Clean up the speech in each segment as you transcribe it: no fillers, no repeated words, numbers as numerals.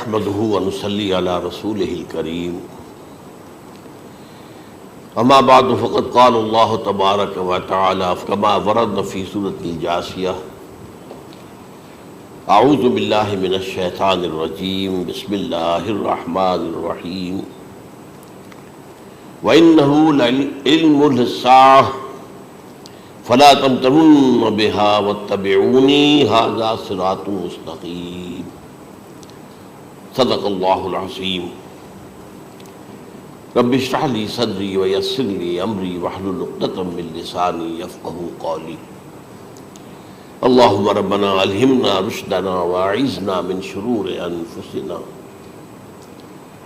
نحمده ونصلي على رسوله الكريم اما بعد فقد قال الله تبارك وتعالى كما ورد في سورة الجاثية اعوذ بالله من الشيطان الرجيم بسم الله الرحمن الرحيم وإنه لعلم للساعة فلا تمترن بها واتبعوني هذا صراط مستقيم صدق اللہ العظیم رب اشرح لي صدری ویسر لي امری واحلل عقدۃ من لسانی یفقہوا قولی اللہم ربنا الہمنا رشدنا واعذنا من شرور انفسنا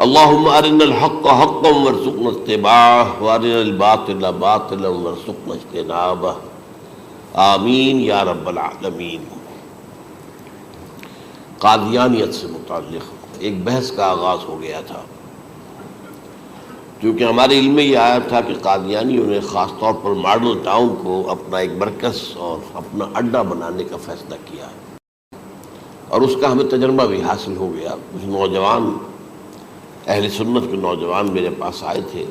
اللہم ارنا الحق حقا وارزقنا اتباعہ وارنا الباطل باطلا وارزقنا اجتنابہ آمین یا رب العالمین۔ قادیانیت سے متعلق ایک بحث کا آغاز ہو گیا تھا، کیونکہ ہمارے علم میں یہ آیا تھا کہ قادیانیوں نے خاص طور پر ماڈل ٹاؤن کو اپنا ایک مرکز اور اپنا اڈہ بنانے کا فیصلہ کیا ہے، اور اس کا ہمیں تجربہ بھی حاصل ہو گیا۔ کچھ نوجوان اہل سنت کے نوجوان میرے پاس آئے تھے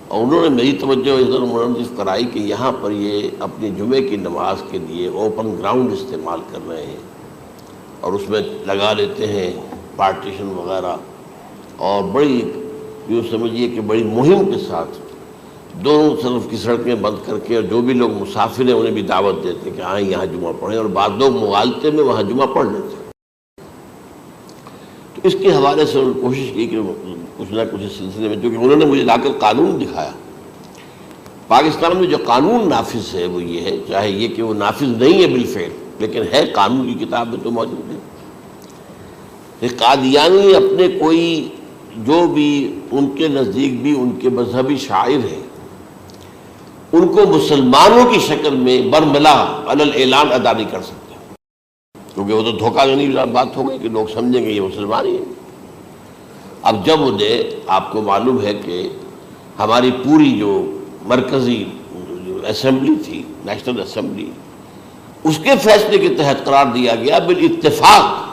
اور انہوں نے میری توجہ ادھر منعطف کرائی کہ یہاں پر یہ اپنی جمعے کی نماز کے لیے اوپن گراؤنڈ استعمال کر رہے ہیں اور اس میں لگا لیتے ہیں پارٹیشن وغیرہ، اور بڑی یوں سمجھیے کہ بڑی مہم کے ساتھ دونوں طرف کی سڑکیں بند کر کے، اور جو بھی لوگ مسافر ہیں انہیں بھی دعوت دیتے کہ آئیں یہاں جمعہ پڑھیں، اور بعض لوگ مغالطے میں وہاں جمعہ پڑھ لیتے۔ تو اس کے حوالے سے انہوں نے کوشش کی کہ کچھ نہ کچھ اس سلسلے میں، کیونکہ انہوں نے مجھے لا کر قانون دکھایا۔ پاکستان میں جو قانون نافذ ہے وہ یہ ہے، چاہے یہ کہ وہ نافذ نہیں ہے بالفعل لیکن ہے، قانون کی کتاب میں تو موجود ہے، کہ قادیانی اپنے کوئی جو بھی ان کے نزدیک بھی ان کے مذہبی شاعر ہیں ان کو مسلمانوں کی شکل میں برملا علی الاعلان ادا نہیں کر سکتے، کیونکہ وہ تو دھوکہ دینی بات ہو گئی کہ لوگ سمجھیں گے یہ مسلمان ہی ہیں۔ اب جب انہیں، آپ کو معلوم ہے کہ ہماری پوری جو مرکزی اسمبلی تھی، نیشنل اسمبلی، اس کے فیصلے کے تحت قرار دیا گیا بالاتفاق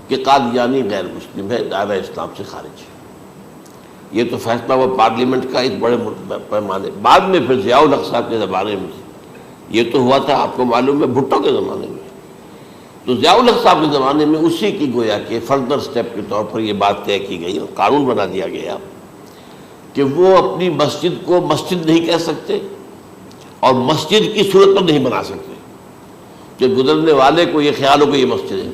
کہ قادیانی غیر مسلم ہے، دائرہ اسلام سے خارج ہے۔ یہ تو فیصلہ ہوا پارلیمنٹ کا اس بڑے پیمانے، بعد میں پھر ضیاء الحق صاحب کے زمانے میں یہ تو ہوا تھا، آپ کو معلوم ہے بھٹو کے زمانے میں، تو ضیاء الحق صاحب کے زمانے میں اسی کی گویا کہ فردر سٹیپ کے طور پر یہ بات طے کی گئی اور قانون بنا دیا گیا کہ وہ اپنی مسجد کو مسجد نہیں کہہ سکتے اور مسجد کی صورت پر نہیں بنا سکتے کہ گزرنے والے کو یہ خیال ہو کہ یہ مسجد ہے۔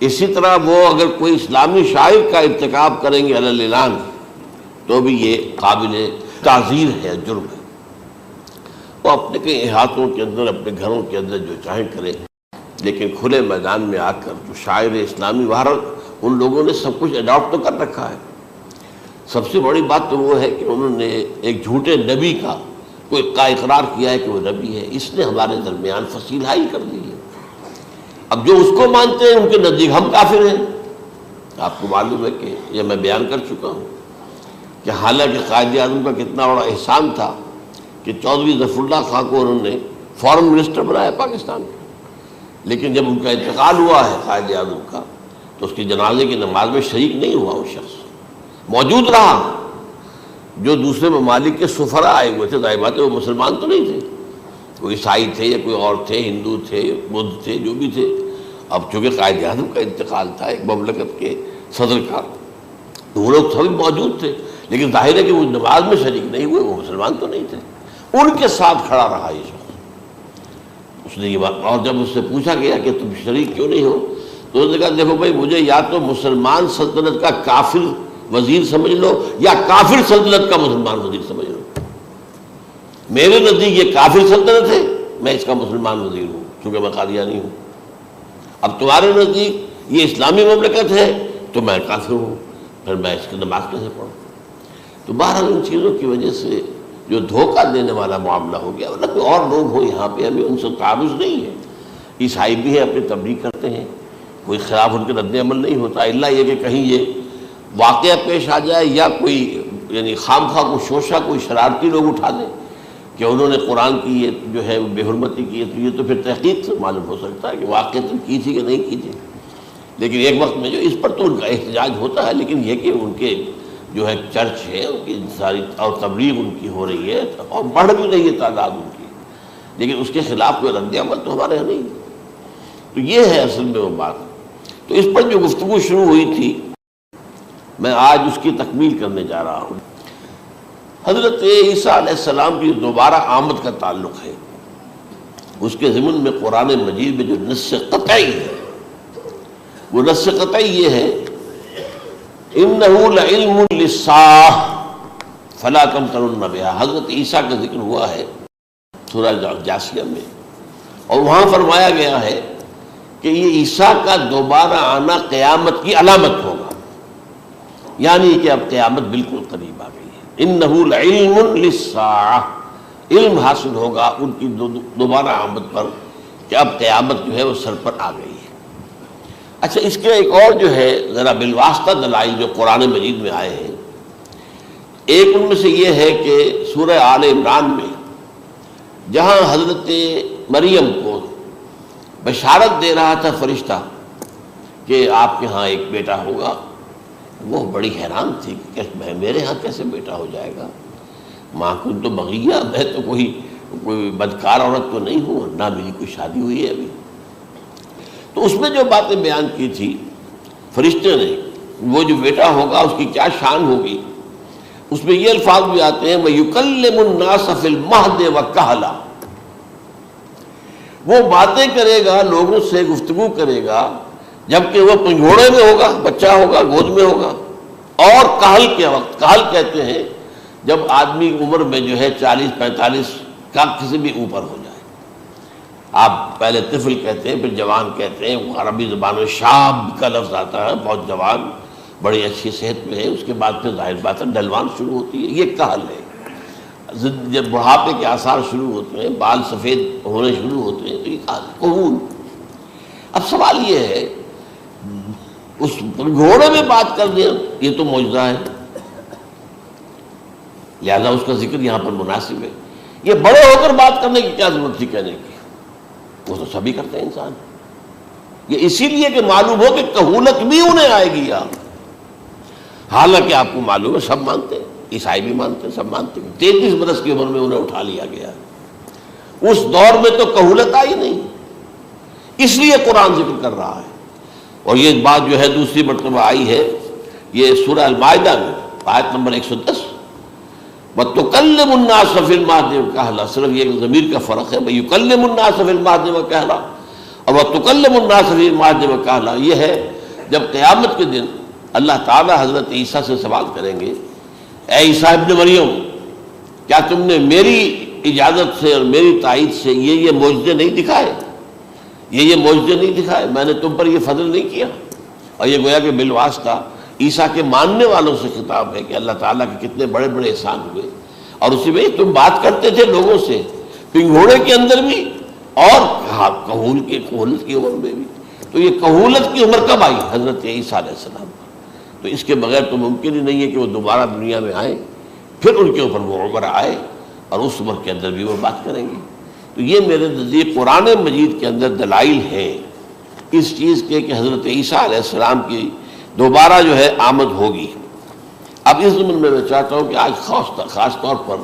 اسی طرح وہ اگر کوئی اسلامی شاعر کا ارتکاب کریں گے علی الاعلان تو بھی یہ قابل تعزیر ہے، جرم ہے۔ وہ اپنے کئی احاطوں کے اندر، اپنے گھروں کے اندر جو چاہیں کریں، لیکن کھلے میدان میں آ کر جو شاعر اسلامی وہاں ان لوگوں نے سب کچھ اڈاپٹ تو کر رکھا ہے۔ سب سے بڑی بات تو وہ ہے کہ انہوں نے ایک جھوٹے نبی کا اقرار کیا ہے کہ وہ نبی ہے، اس نے ہمارے درمیان فصیل حائل کر دی ہے۔ اب جو اس کو مانتے ہیں ان کے نزدیک ہم کافر ہیں۔ آپ کو معلوم ہے کہ یہ میں بیان کر چکا ہوں کہ حالانکہ قائد اعظم کا کتنا بڑا احسان تھا کہ چودھری ظفر اللہ خان کو انہوں نے فارن منسٹر بنایا پاکستان کا، لیکن جب ان کا انتقال ہوا ہے قائد اعظم کا تو اس کی جنازے کی نماز میں شریک نہیں ہوا، وہ شخص موجود رہا۔ جو دوسرے ممالک کے سفراء آئے ہوئے تھے، ظاہر بات ہے وہ مسلمان تو نہیں تھے، کوئی عیسائی تھے یا کوئی اور تھے، ہندو تھے، بدھ تھے، جو بھی تھے۔ اب چونکہ قائد اعظم کا انتقال تھا ایک مملکت کے صدر کا، تو وہ لوگ سبھی موجود تھے، لیکن ظاہر ہے کہ وہ نماز میں شریک نہیں ہوئے، وہ مسلمان تو نہیں تھے۔ ان کے ساتھ کھڑا رہا یہ شخص۔ اس نے یہ بات، اور جب اس سے پوچھا گیا کہ تم شریک کیوں نہیں ہو تو اس نے کہا دیکھو بھائی، مجھے یا تو مسلمان سلطنت کا کافر وزیر سمجھ لو یا کافر سلطنت کا مسلمان وزیر سمجھ لو۔ میرے نزدیک یہ کافر سلطنت ہے، میں اس کا مسلمان وزیر ہوں چونکہ میں قادیانی ہوں۔ اب تمہارے نزدیک یہ اسلامی مملکت ہے تو میں کافر ہوں، پھر میں اس کی نماز کیسے پڑھوں؟ تو بہرحال ان چیزوں کی وجہ سے جو دھوکہ دینے والا معاملہ ہو گیا، ورنہ کوئی اور لوگ ہو یہاں پہ، ہمیں ان سے تعارض نہیں ہے۔ عیسائی بھی ہیں، اپنی تبلیغ کرتے ہیں، کوئی خلاف ان کے رد عمل نہیں ہوتا، الا یہ کہ کہیں یہ واقعہ پیش آ جائے یا کوئی یعنی خام خواہ کو شوشہ کوئی شرارتی لوگ اٹھا دیں کہ انہوں نے قرآن کی یہ جو ہے بے حرمتی کی ہے، تو یہ تو پھر تحقیق سے معلوم ہو سکتا ہے کہ واقعہ کی تھی کہ نہیں کی تھی۔ لیکن ایک وقت میں جو اس پر تو ان کا احتجاج ہوتا ہے، لیکن یہ کہ ان کے جو ہے چرچ ہے ان کی ساری اور تبلیغ ان کی ہو رہی ہے اور بڑھ بھی رہی ہے تعداد ان کی، لیکن اس کے خلاف کوئی رد عمل تو ہمارے یہاں نہیں۔ تو یہ ہے اصل میں وہ بات۔ تو اس پر جو گفتگو شروع ہوئی تھی میں آج اس کی تکمیل کرنے جا رہا ہوں۔ حضرت عیسیٰ علیہ السلام کی دوبارہ آمد کا تعلق ہے، اس کے ضمن میں قرآن مجید میں جو نص قطعی ہے وہ نص قطعی یہ ہے اِنَّهُ لَعِلْمٌ لِلسَّاعَةِ فَلَا تَمْتَرُنَّ بِهَا۔ حضرت عیسیٰ کا ذکر ہوا ہے سورہ جاسیہ میں، اور وہاں فرمایا گیا ہے کہ یہ عیسیٰ کا دوبارہ آنا قیامت کی علامت ہوگا، یعنی کہ اب قیامت بالکل قریب آ گئی ہے۔ اِنَّهُ لَعِلْمٌ لِلسَّاعَةِ، علم حاصل ہوگا ان کی دوبارہ آمد پر کہ اب قیامت جو ہے وہ سر پر آ گئی ہے۔ اچھا، اس کے ایک اور جو ہے ذرا بالواسطہ دلائل جو قرآن مجید میں آئے ہیں، ایک ان میں سے یہ ہے کہ سورہ آل عمران میں جہاں حضرت مریم کو بشارت دے رہا تھا فرشتہ کہ آپ کے ہاں ایک بیٹا ہوگا، وہ بڑی حیران تھی کہ میرے ہاں کیسے بیٹا ہو جائے گا، ماں کن تو بغیہ، میں تو کوئی بدکار عورت تو نہیں ہوں، نہ میری کوئی شادی ہوئی ہے ابھی۔ تو اس میں جو باتیں بیان کی تھی فرشتے نے، وہ جو بیٹا ہوگا اس کی کیا شان ہوگی، اس میں یہ الفاظ بھی آتے ہیں وَيُكَلِّمُ النَّاسَ فِي الْمَهْدِ وَكَهْلًا، وہ باتیں کرے گا، لوگوں سے گفتگو کرے گا جبکہ وہ پنجھوڑے میں ہوگا، بچہ ہوگا، گود میں ہوگا، اور کہل کے وقت، کہل کہتے ہیں جب آدمی عمر میں جو ہے 40-45 کا کسی بھی اوپر ہو جائے، آپ پہلے طفل کہتے ہیں پھر جوان کہتے ہیں، وہ عربی زبان میں شاب کا لفظ آتا ہے، بہت جوان، بڑی اچھی صحت میں ہے، اس کے بعد پھر ظاہر بات ہے ڈلوان شروع ہوتی ہے، یہ کہل ہے۔ جب بڑھاپے کے آثار شروع ہوتے ہیں، بال سفید ہونے شروع ہوتے ہیں، تو یہ کہل، قبول۔ اب سوال یہ ہے اس گھوڑے میں بات کر دیں، یہ تو معجزہ ہے، لہذا اس کا ذکر یہاں پر مناسب ہے۔ یہ بڑے ہو کر بات کرنے کی کیا ضرورت تھی کہنے کی، وہ تو سبھی کرتے ہیں انسان، یہ اسی لیے کہ معلوم ہو کہ کہولت بھی انہیں آئے گی یہاں، حالانکہ آپ کو معلوم ہے سب مانتے ہیں، عیسائی بھی مانتے ہیں، سب مانتے ہیں، 33 برس کی عمر میں انہیں اٹھا لیا گیا، اس دور میں تو کہولت آئی نہیں، اس لیے قرآن ذکر کر رہا ہے۔ اور یہ بات جو ہے دوسری مرتبہ آئی ہے یہ سورہ المائدہ میں آیت نمبر 110 وَتُكَلِّمُ النَّاسَ فِي الْمَهْدِ وَكَهْلًا، صرف یہ ضمیر کا فرق ہے، وَيُكَلِّمُ النَّاسَ فِي الْمَهْدِ وَكَهْلًا، اور وَتُكَلِّمُ النَّاسَ فِي الْمَهْدِ وَكَهْلًا یہ ہے جب قیامت کے دن اللہ تعالیٰ حضرت عیسیٰ سے سوال کریں گے، اے عیسیٰ ابن مریم، کیا تم نے میری اجازت سے اور میری تائید سے یہ معجزے نہیں دکھائے، یہ معجزے نہیں دکھائے، میں نے تم پر یہ فضل نہیں کیا؟ اور یہ گویا کہ بالواسطہ عیسیٰ کے ماننے والوں سے خطاب ہے کہ اللہ تعالیٰ کے کتنے بڑے بڑے احسان ہوئے، اور اسی میں تم بات کرتے تھے لوگوں سے پنگھوڑے کے اندر بھی اور کہولت کی عمر میں بھی، تو یہ کہولت کی عمر کب آئی؟ حضرت عیسیٰ علیہ السلام کا، تو اس کے بغیر تو ممکن ہی نہیں ہے کہ وہ دوبارہ دنیا میں آئیں، پھر ان کے اوپر وہ عمر آئے اور اس عمر کے اندر بھی وہ بات کریں گے۔ تو یہ میرے نزدیک قرآن مجید کے اندر دلائل ہیں اس چیز کے کہ حضرت عیسیٰ علیہ السلام کی دوبارہ جو ہے آمد ہوگی۔ اب اس ضمن میں چاہتا ہوں کہ آج خاص طور پر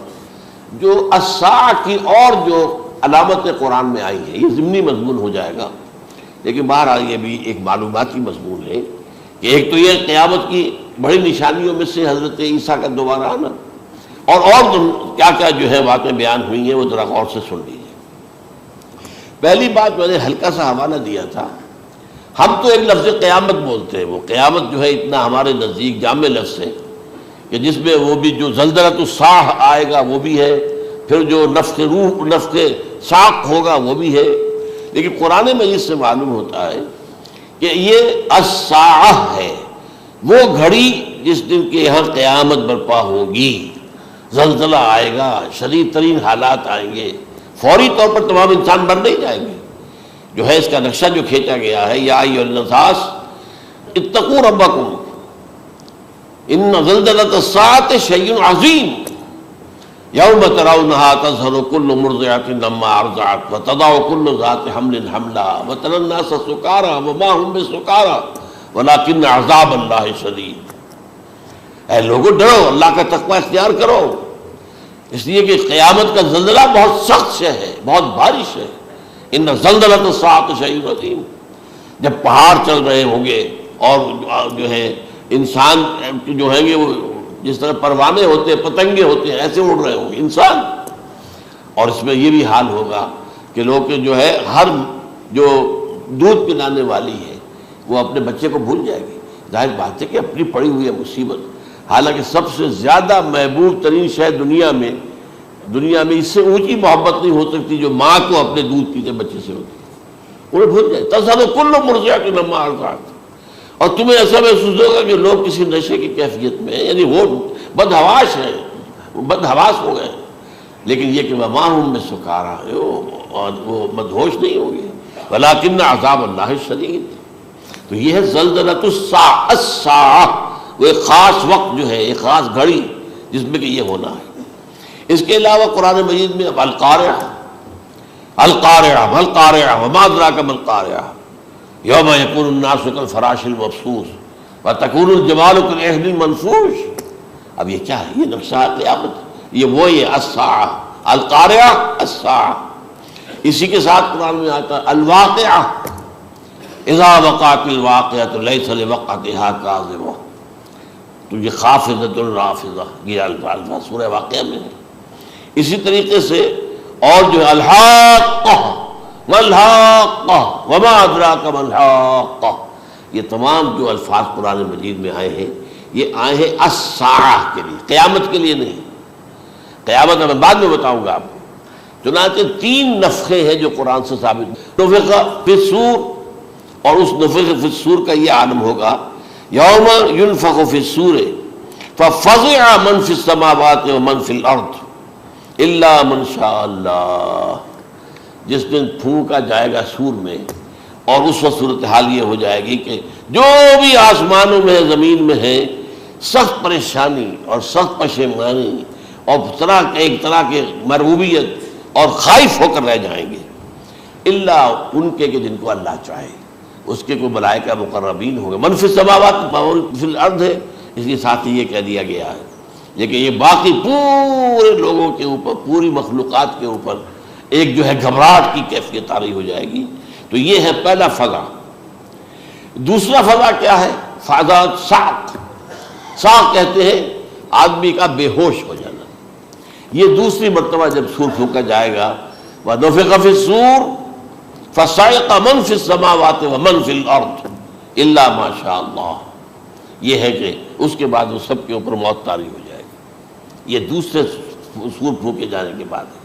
جو الساعہ کی اور جو علامتیں قرآن میں آئی ہیں، یہ ضمنی مضمون ہو جائے گا، لیکن بہرحال یہ بھی ایک معلوماتی مضمون ہے کہ ایک تو یہ قیامت کی بڑی نشانیوں میں سے حضرت عیسیٰ کا دوبارہ آنا، اور کیا کیا جو ہے باتیں بیان ہوئی ہیں وہ ذرا غور سے سن لیجیے۔ پہلی بات میں نے ہلکا سا حوالہ دیا تھا، ہم تو ایک لفظ قیامت بولتے ہیں، وہ قیامت جو ہے اتنا ہمارے نزدیک جامع لفظ ہے کہ جس میں وہ بھی جو زلزلۃ الصاع آئے گا وہ بھی ہے، پھر جو نفخ روح نفخ ساق ہوگا وہ بھی ہے، لیکن قرآن مجید سے معلوم ہوتا ہے کہ یہ الساعہ ہے، وہ گھڑی جس دن کے یہاں قیامت برپا ہوگی، زلزلہ آئے گا، شدید ترین حالات آئیں گے، فوری طور پر تمام انسان مر نہیں جائیں گے، جو ہے اس کا نقشہ جو کھینچا گیا ہے یا ایھا الناس اتقوا ربکم ان زلزلۃ الساعۃ شیء عظیم یوم ترونها تذہل کل مرضعۃ عما ارضعت وتضع کل ذات حمل حملها وتری الناس سکارى وما هم بسکارى ولیکن عذاب اللہ شدید، اے لوگوں ڈرو، اللہ کا تقوی اختیار کرو، اس لیے کہ قیامت کا زلزلہ بہت سخت شے ہے، بہت بھاری ہے۔ ان زلزلۃ الساعۃ شیء عظیم، جب پہاڑ چل رہے ہوں گے اور جو ہے انسان جو ہیں گے وہ جس طرح پروانے ہوتے ہیں، پتنگے ہوتے ہیں، ایسے اڑ رہے ہوں گے انسان، اور اس میں یہ بھی حال ہوگا کہ لوگ جو ہے ہر جو دودھ پلانے والی ہے وہ اپنے بچے کو بھول جائے گی۔ ظاہر بات ہے کہ اپنی پڑی ہوئی ہے مصیبت، حالانکہ سب سے زیادہ محبوب ترین شے دنیا میں اس سے اونچی محبت نہیں ہو سکتی جو ماں کو اپنے دودھ پیتے بچے سے ہوتی، انہیں بھول جائے۔ تذہب کل مرضعۃ عما ارضعت، اور تمہیں ایسا محسوس ہوگا کہ لوگ کسی نشے کی کیفیت میں ہیں، یعنی وہ بدحواس ہیں، وہ بدحواس ہو گئے، لیکن یہ کہ وما ہم بسکارى، اور وہ مدہوش نہیں ہوں گے، ولکن عذاب اللہ شدید۔ تو یہ ہے زلزلۃ الساعہ، وہ ایک خاص وقت جو ہے، ایک خاص گھڑی جس میں کہ یہ ہونا ہے۔ اس کے علاوہ قرآن مجید میں اب القارعہ، القارعہ ما القارعہ وما ادراک ما القارعہ یوم یکون الناس کالفراش المبثوث وتکون الجبال کالعہن المنفوش۔ اب یہ کیا ہے؟ یہ نقشہ قیامت، یہ وہی الساعہ، القارعہ الساعہ۔ اسی کے ساتھ قرآن میں آتا ہے الواقعہ، اذا وقعت الواقعۃ لیس لوقعتها کاذبہ، تو یہ خافضۃ رافضہ، یہ الفاظ سورہ واقعہ میں ہے۔ اسی طریقے سے اور جو الحاقہ ما الحاقہ وما ادراک ما الحاقہ، یہ تمام جو الفاظ قرآن مجید میں آئے ہیں یہ آئے ہیں الساعہ کے لیے، قیامت کے لیے نہیں۔ قیامت میں بعد میں بتاؤں گا آپ کو۔ چنانچہ 3 نفخے ہیں جو قرآن سے ثابت، نفخ فی الصور، اور اس نفخ فی الصور کا یہ عالم ہوگا یوم ینفخ فی الصور ففزع من فی السماوات ومن فی الارض الا من شاء اللہ، جس دن پھونکا جائے گا سور میں، اور اس وقت صورتحال یہ ہو جائے گی کہ جو بھی آسمانوں میں ہے، زمین میں ہے، سخت پریشانی اور سخت پشیمانی اور ایک طرح کی مرعوبیت اور خائف ہو کر رہ جائیں گے، اللہ ان کے کہ جن کو اللہ چاہے، اس کے کوئی ملائکہ مقربین ہوں گے۔ من فی السماوات فی الارض ہے، اس کے ساتھ ہی یہ کہہ دیا گیا ہے، لیکن یہ باقی پورے لوگوں کے اوپر، پوری مخلوقات کے اوپر ایک جو ہے گھبراہٹ کی کیفیت طاری ہو جائے گی۔ تو یہ ہے پہلا فضا۔ دوسرا فضا کیا ہے؟ فضا صعق، صعق کہتے ہیں آدمی کا بے ہوش ہو جانا۔ یہ دوسری مرتبہ جب سور پھونکا جائے گا، وَنُفِخَ فِي الصُّورِ فَصَعِقَ مَن فِي السَّمَاوَاتِ وَمَن فِي الْأَرْضِ إِلَّا مَا شَاءَ اللَّهُ، یہ ہے کہ اس کے بعد وہ سب کے اوپر موت طاری ہو جائے گی۔ یہ دوسرے سور پھونکے جانے کے بعد ہے۔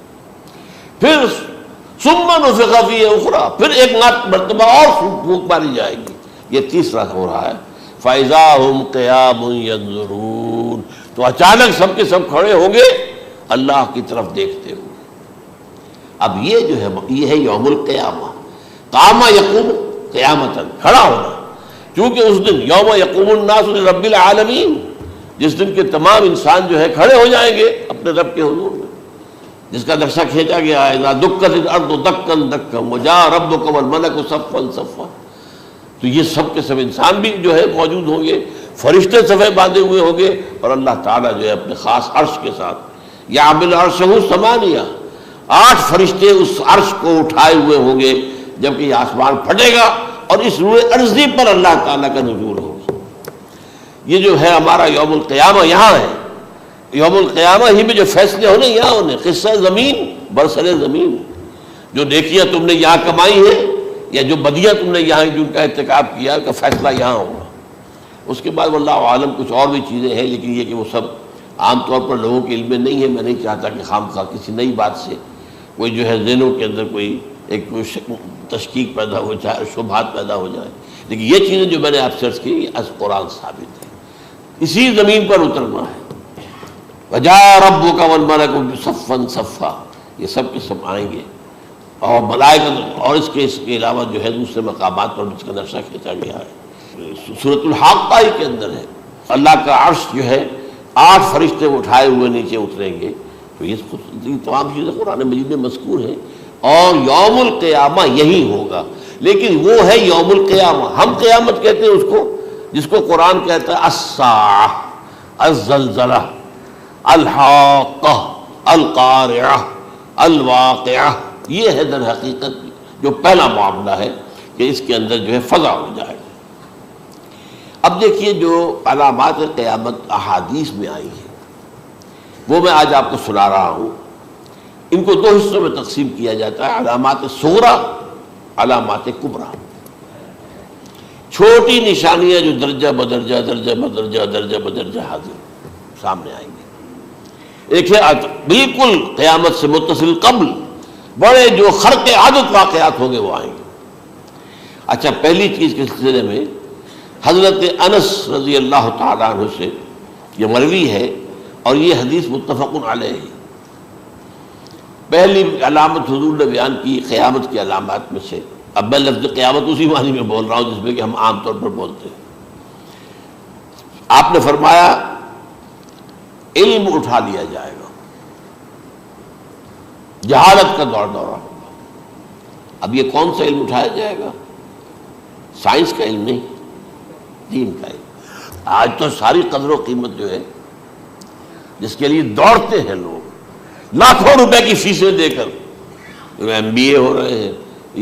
پھر ثُمَّ نُفِخَ فِيهِ أُخْرَى، پھر ایک مرتبہ اور پھونک ماری جائے گی، یہ تیسرا ہو رہا ہے۔ فَإِذَا هُمْ قِيَامٌ يَنظُرُونَ، تو اچانک سب کے سب کھڑے ہوں گے اللہ کی طرف دیکھتے ہوئے۔ اب یہ جو ہے یہ ہے یوم القیامہ، قام یقوم قیامتاً، کھڑا ہونا، کیونکہ اس دن یوم یقوم الناس لرب العالمین، جس دن کے تمام انسان جو ہے کھڑے ہو جائیں گے اپنے رب کے حضور میں، جس کا نقشہ کھینچا گیا ہے اذا دکت الارض دکا دکا وجاء ربک والملک صفا صفا۔ تو یہ سب کے سب انسان بھی جو ہے موجود ہوں گے، فرشتے صفے باندھے ہوئے ہوں گے، اور اللہ تعالیٰ جو ہے اپنے خاص عرش کے ساتھ یحمل عرشہ ثمانیہ، 8 فرشتے اس عرش کو اٹھائے ہوئے ہوں گے، جبکہ یہ آسمان پھٹے گا اور اس روئے ارضی پر اللہ تعالیٰ کا نزول ہوگا۔ یہ جو ہے ہمارا یوم القیامہ یہاں ہے، یوم القیامہ ہی میں جو فیصلے ہونے یہاں ہونے، قصہ زمین برسر زمین، جو نیکیاں تم نے یہاں کمائی ہیں یا جو بدیاں تم نے یہاں جن کا ارتکاب کیا کا فیصلہ یہاں ہوگا۔ اس کے بعد واللہ عالم کچھ اور بھی چیزیں ہیں، لیکن یہ کہ وہ سب عام طور پر لوگوں کے علم میں نہیں ہے۔ میں نہیں چاہتا کہ خام خواہ کسی نئی بات سے کوئی جو ہے ذہنوں کے اندر کوئی تشکیک پیدا ہو جائے، شبہات پیدا ہو جائے، لیکن یہ چیزیں جو میں نے آپ سے عرض کی از قرآن ثابت ہے، اسی زمین پر اترنا ہے۔ وَجَاءَ رَبُّكَ وَالْمَلَكُ صَفًّا صَفًّا، یہ سب کے سب آئیں گے، اور ملائکہ، اور اس کے علاوہ جو ہے دوسرے مقامات پر اس کا نقشہ کھینچا گیا ہے۔ سورۃ الحاقہ کے اندر ہے، اللہ کا عرش جو ہے 8 فرشتے اٹھائے ہوئے نیچے اتریں گے۔ تو یہ تمام چیزیں قرآن مجید میں مذکور ہیں، اور یوم القیامہ یہی ہوگا، لیکن وہ ہے یوم القیامہ، ہم قیامت کہتے ہیں اس کو، جس کو قرآن کہتا ہے الساعہ، الزلزلہ، الحاقہ، القارعہ، الواقعہ، یہ ہے در حقیقت جو پہلا معاملہ ہے کہ اس کے اندر جو ہے فضا ہو جائے۔ اب دیکھیے جو علامات قیامت احادیث میں آئی ہیں وہ میں آج آپ کو سنا رہا ہوں۔ ان کو دو حصوں میں تقسیم کیا جاتا ہے، علامات صغریٰ، علامات کبریٰ۔ چھوٹی نشانیاں جو درجہ بدرجہ درجہ بدرجہ درجہ بدرجہ حاضر سامنے آئیں گے۔ ایک ہے بالکل قیامت سے متصل قبل بڑے جو خرق عادت واقعات ہوں گے وہ آئیں گے۔ اچھا، پہلی چیز کے سلسلے میں حضرت انس رضی اللہ تعالیٰ عنہ سے یہ مروی ہے اور یہ حدیث متفق علیہ ہے۔ پہلی علامت حضور نے بیان کی قیامت کی علامات میں سے، اب میں لفظ قیامت اسی معنی میں بول رہا ہوں جس میں کہ ہم عام طور پر بولتے ہیں۔ آپ نے فرمایا علم اٹھا لیا جائے گا، جہالت کا دور دورہ ہوگا۔ اب یہ کون سا علم اٹھایا جائے گا؟ سائنس کا علم نہیں، دین کا علم۔ آج تو ساری قدر و قیمت جو ہے جس کے لیے دوڑتے ہیں لوگ لاکھوں روپے کی فیسیں دے کر، ایم بی اے ہو رہے ہیں،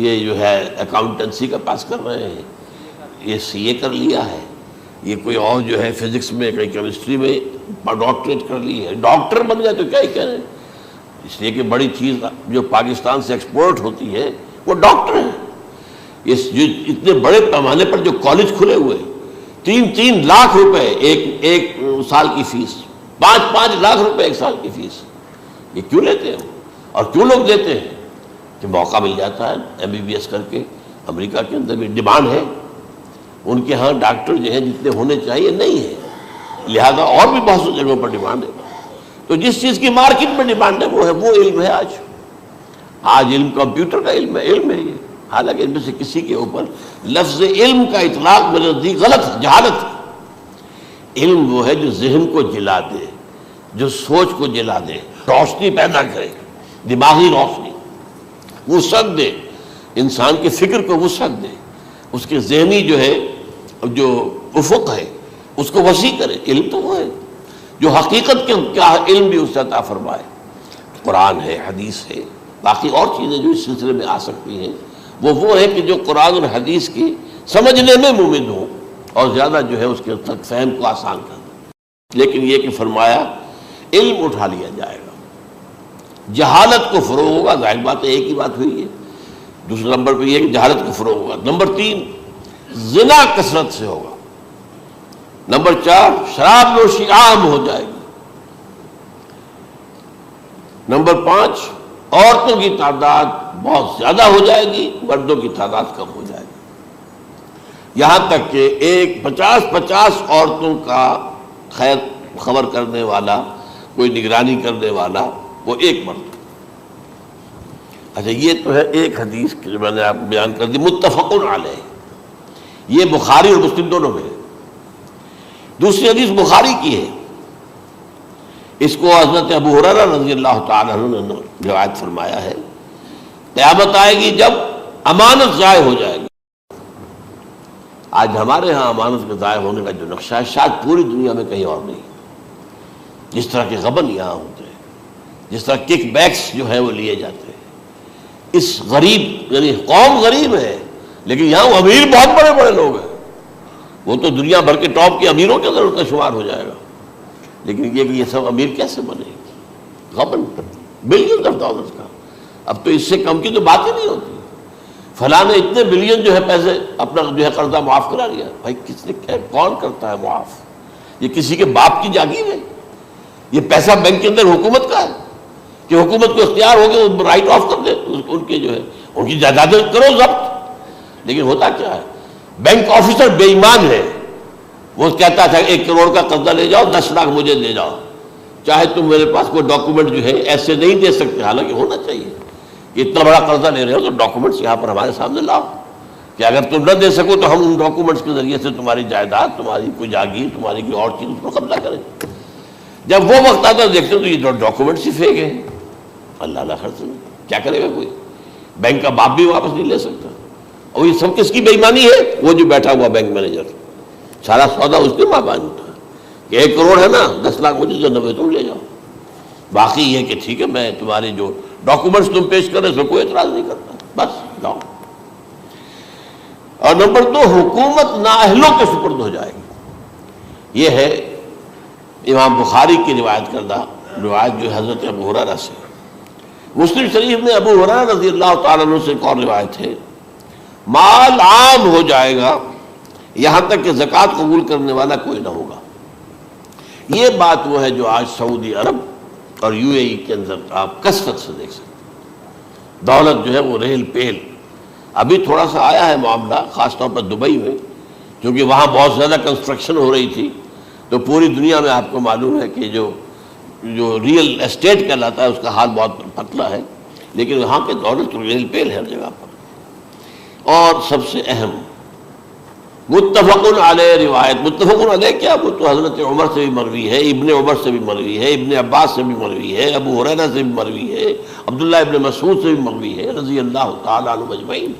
یہ جو ہے اکاؤنٹنسی کا پاس کر رہے ہیں، یہ سی اے کر لیا ہے، یہ کوئی اور جو ہے فزکس میں کوئی کیمسٹری میں ڈاکٹریٹ کر لی ہے، ڈاکٹر بن گئے تو کیا ہی کہہ رہے ہیں۔ اس لیے کہ بڑی چیز جو پاکستان سے ایکسپورٹ ہوتی ہے وہ ڈاکٹر ہیں۔ یہ اتنے بڑے پیمانے پر جو کالج کھلے ہوئے، 3 لاکھ روپے ایک سال کی فیس، 5 لاکھ روپے ایک سال کی فیس، یہ کیوں لیتے ہیں اور کیوں لوگ دیتے ہیں؟ کہ موقع مل جاتا ہے ایم بی بی ایس کر کے۔ امریکہ کے اندر بھی ڈیمانڈ ہے، ان کے ہاں ڈاکٹر جو ہیں جتنے ہونے چاہیے نہیں ہے، لہذا اور بھی بہت سی جگہوں پر ڈیمانڈ ہے۔ تو جس چیز کی مارکیٹ میں ڈیمانڈ ہے وہ علم ہے۔ آج علم کمپیوٹر کا علم ہے یہ، حالانکہ ان میں سے کسی کے اوپر لفظ علم کا اطلاق میرے نزدیک غلط ہے، جہالت ہے۔ علم وہ ہے جو ذہن کو جلا دے، جو سوچ کو جلا دے، روشنی پیدا کرے، دماغی روشنی، وسعت دے، انسان کے فکر کو وسعت دے، اس کے ذہنی جو ہے جو افق ہے اس کو وسیع کرے۔ علم تو وہ ہے جو حقیقت کے کیا علم بھی اس سے عطا فرمائے۔ قرآن ہے، حدیث ہے، باقی اور چیزیں جو اس سلسلے میں آ سکتی ہیں وہ ہے کہ جو قرآن اور حدیث کی سمجھنے میں مومن ہوں اور زیادہ جو ہے اس کے تک فہم کو آسان کر دیں۔ لیکن یہ کہ فرمایا علم اٹھا لیا جائے گا، جہالت کو فروغ ہوگا، ظاہر بات ہے ایک ہی بات ہوئی ہے۔ دوسرے نمبر پہ یہ کہ جہالت کو فروغ ہوگا۔ نمبر 3 زنا کثرت سے ہوگا۔ نمبر 4 شراب نوشی عام ہو جائے گی۔ نمبر 5 عورتوں کی تعداد بہت زیادہ ہو جائے گی، مردوں کی تعداد کم ہو جائے گی، یہاں تک کہ 50 عورتوں کا خیر خبر کرنے والا، کوئی نگرانی کرنے والا، وہ ایک مرد۔ اچھا، یہ تو ہے ایک حدیث جو میں نے آپ بیان کر دی، متفق علیہ، یہ بخاری اور مسلم دونوں میں ہے۔ دوسری حدیث بخاری کی ہے، اس کو حضرت ابو ہریرہ رضی اللہ تعالیٰ عنہ نے روایت فرمایا ہے، قیامت آئے گی جب امانت ضائع ہو جائے گی۔ آج ہمارے ہاں امانت کے ضائع ہونے کا جو نقشہ ہے شاید پوری دنیا میں کہیں اور نہیں۔ جس طرح کے غبن یہاں ہوتے ہیں، جس طرح کک بیکس جو ہے وہ لیے جاتے ہیں، اس غریب یعنی قوم غریب ہے لیکن یہاں وہ امیر بہت بڑے بڑے لوگ ہیں، وہ تو دنیا بھر کے ٹاپ کے امیروں کے اندر ان کا شمار ہو جائے گا۔ لیکن یہ کہ یہ سب امیر کیسے بنے؟ غبن بلین آف ڈالرز کا، اب تو اس سے کم کی تو بات ہی نہیں ہوتی۔ فلاں نے اتنے بلین جو ہے پیسے اپنا جو ہے قرضہ معاف کرا لیا۔ بھائی کس نے کون کرتا ہے معاف؟ یہ کسی کے باپ کی جاگیر ہے؟ یہ پیسہ بینک کے اندر حکومت کا ہے کہ حکومت کو اختیار ہو گیا وہ رائٹ آف کر دے ان کے جو ہے ان کی جائیدادیں کرو ضبط۔ لیکن ہوتا کیا ہے، بینک آفیسر بے ایمان ہے، وہ کہتا تھا 1 کروڑ کا قرضہ لے جاؤ، 10 لاکھ مجھے دے جاؤ، چاہے تم میرے پاس کوئی ڈاکومنٹ جو ہے ایسے نہیں دے سکتے، حالانکہ ہونا چاہیے کہ اتنا بڑا قرضہ لے رہے ہو تو ڈاکومنٹس یہاں پر ہمارے سامنے لاؤ کہ اگر تم نہ دے سکو تو ہم ان ڈاکومنٹس کے ذریعے سے تمہاری جائیداد، تمہاری کوئی جاگیر، تمہاری کوئی اور چیز اس کو قبضہ کریں۔ جب وہ وقت آتا ہے دیکھتے تو یہ ڈاکومنٹس ہی فیک ہیں، اللہ خرچ نہیں، کیا کرے گا کوئی؟ بینک کا باپ بھی واپس نہیں لے سکتا۔ اور یہ سب کس کی بے ایمانی ہے؟ وہ جو بیٹھا ہوا بینک مینیجر سارا سودا اس کے مابین ہوتا ہے کہ 1 کروڑ ہے نا، 10 لاکھ مجھے جو 90 تم لے جاؤ، باقی یہ کہ ٹھیک ہے میں تمہارے جو ڈاکومنٹس تم پیش کر رہے اس میں کوئی اعتراض نہیں کرتا، بس جاؤ۔ اور نمبر 2، حکومت نااہلوں کے سپرد ہو جائے گی۔ یہ ہے امام بخاری کی روایت کردہ روایت جو حضرت ابو ہریرہ سے۔ مسلم شریف میں ابو ہریرہ رضی اللہ تعالیٰ عنہ سے ایک اور روایت ہے، مال عام ہو جائے گا یہاں تک کہ زکوٰۃ قبول کرنے والا کوئی نہ ہوگا۔ یہ بات وہ ہے جو آج سعودی عرب اور UAE کے اندر آپ کثرت سے دیکھ سکتے ہیں۔ دولت جو ہے وہ ریل پیل، ابھی تھوڑا سا آیا ہے معاملہ خاص طور پر دبئی میں، کیونکہ وہاں بہت زیادہ کنسٹرکشن ہو رہی تھی، تو پوری دنیا میں آپ کو معلوم ہے کہ جو ریئل اسٹیٹ کہلاتا ہے اس کا حال بہت پتلا ہے، لیکن وہاں کے دولت ریل پیل ہے ہر جگہ پر۔ اور سب سے اہم متفق علیہ روایت، متفق علیہ کیا، وہ تو حضرت عمر سے بھی مروی ہے، ابن عمر سے بھی مروی ہے، ابن عباس سے بھی مروی ہے، ابو ہریرہ سے بھی مروی ہے، عبداللہ ابن مسعود سے بھی مروی ہے رضی اللہ تعالیٰ عنہ اجمعین۔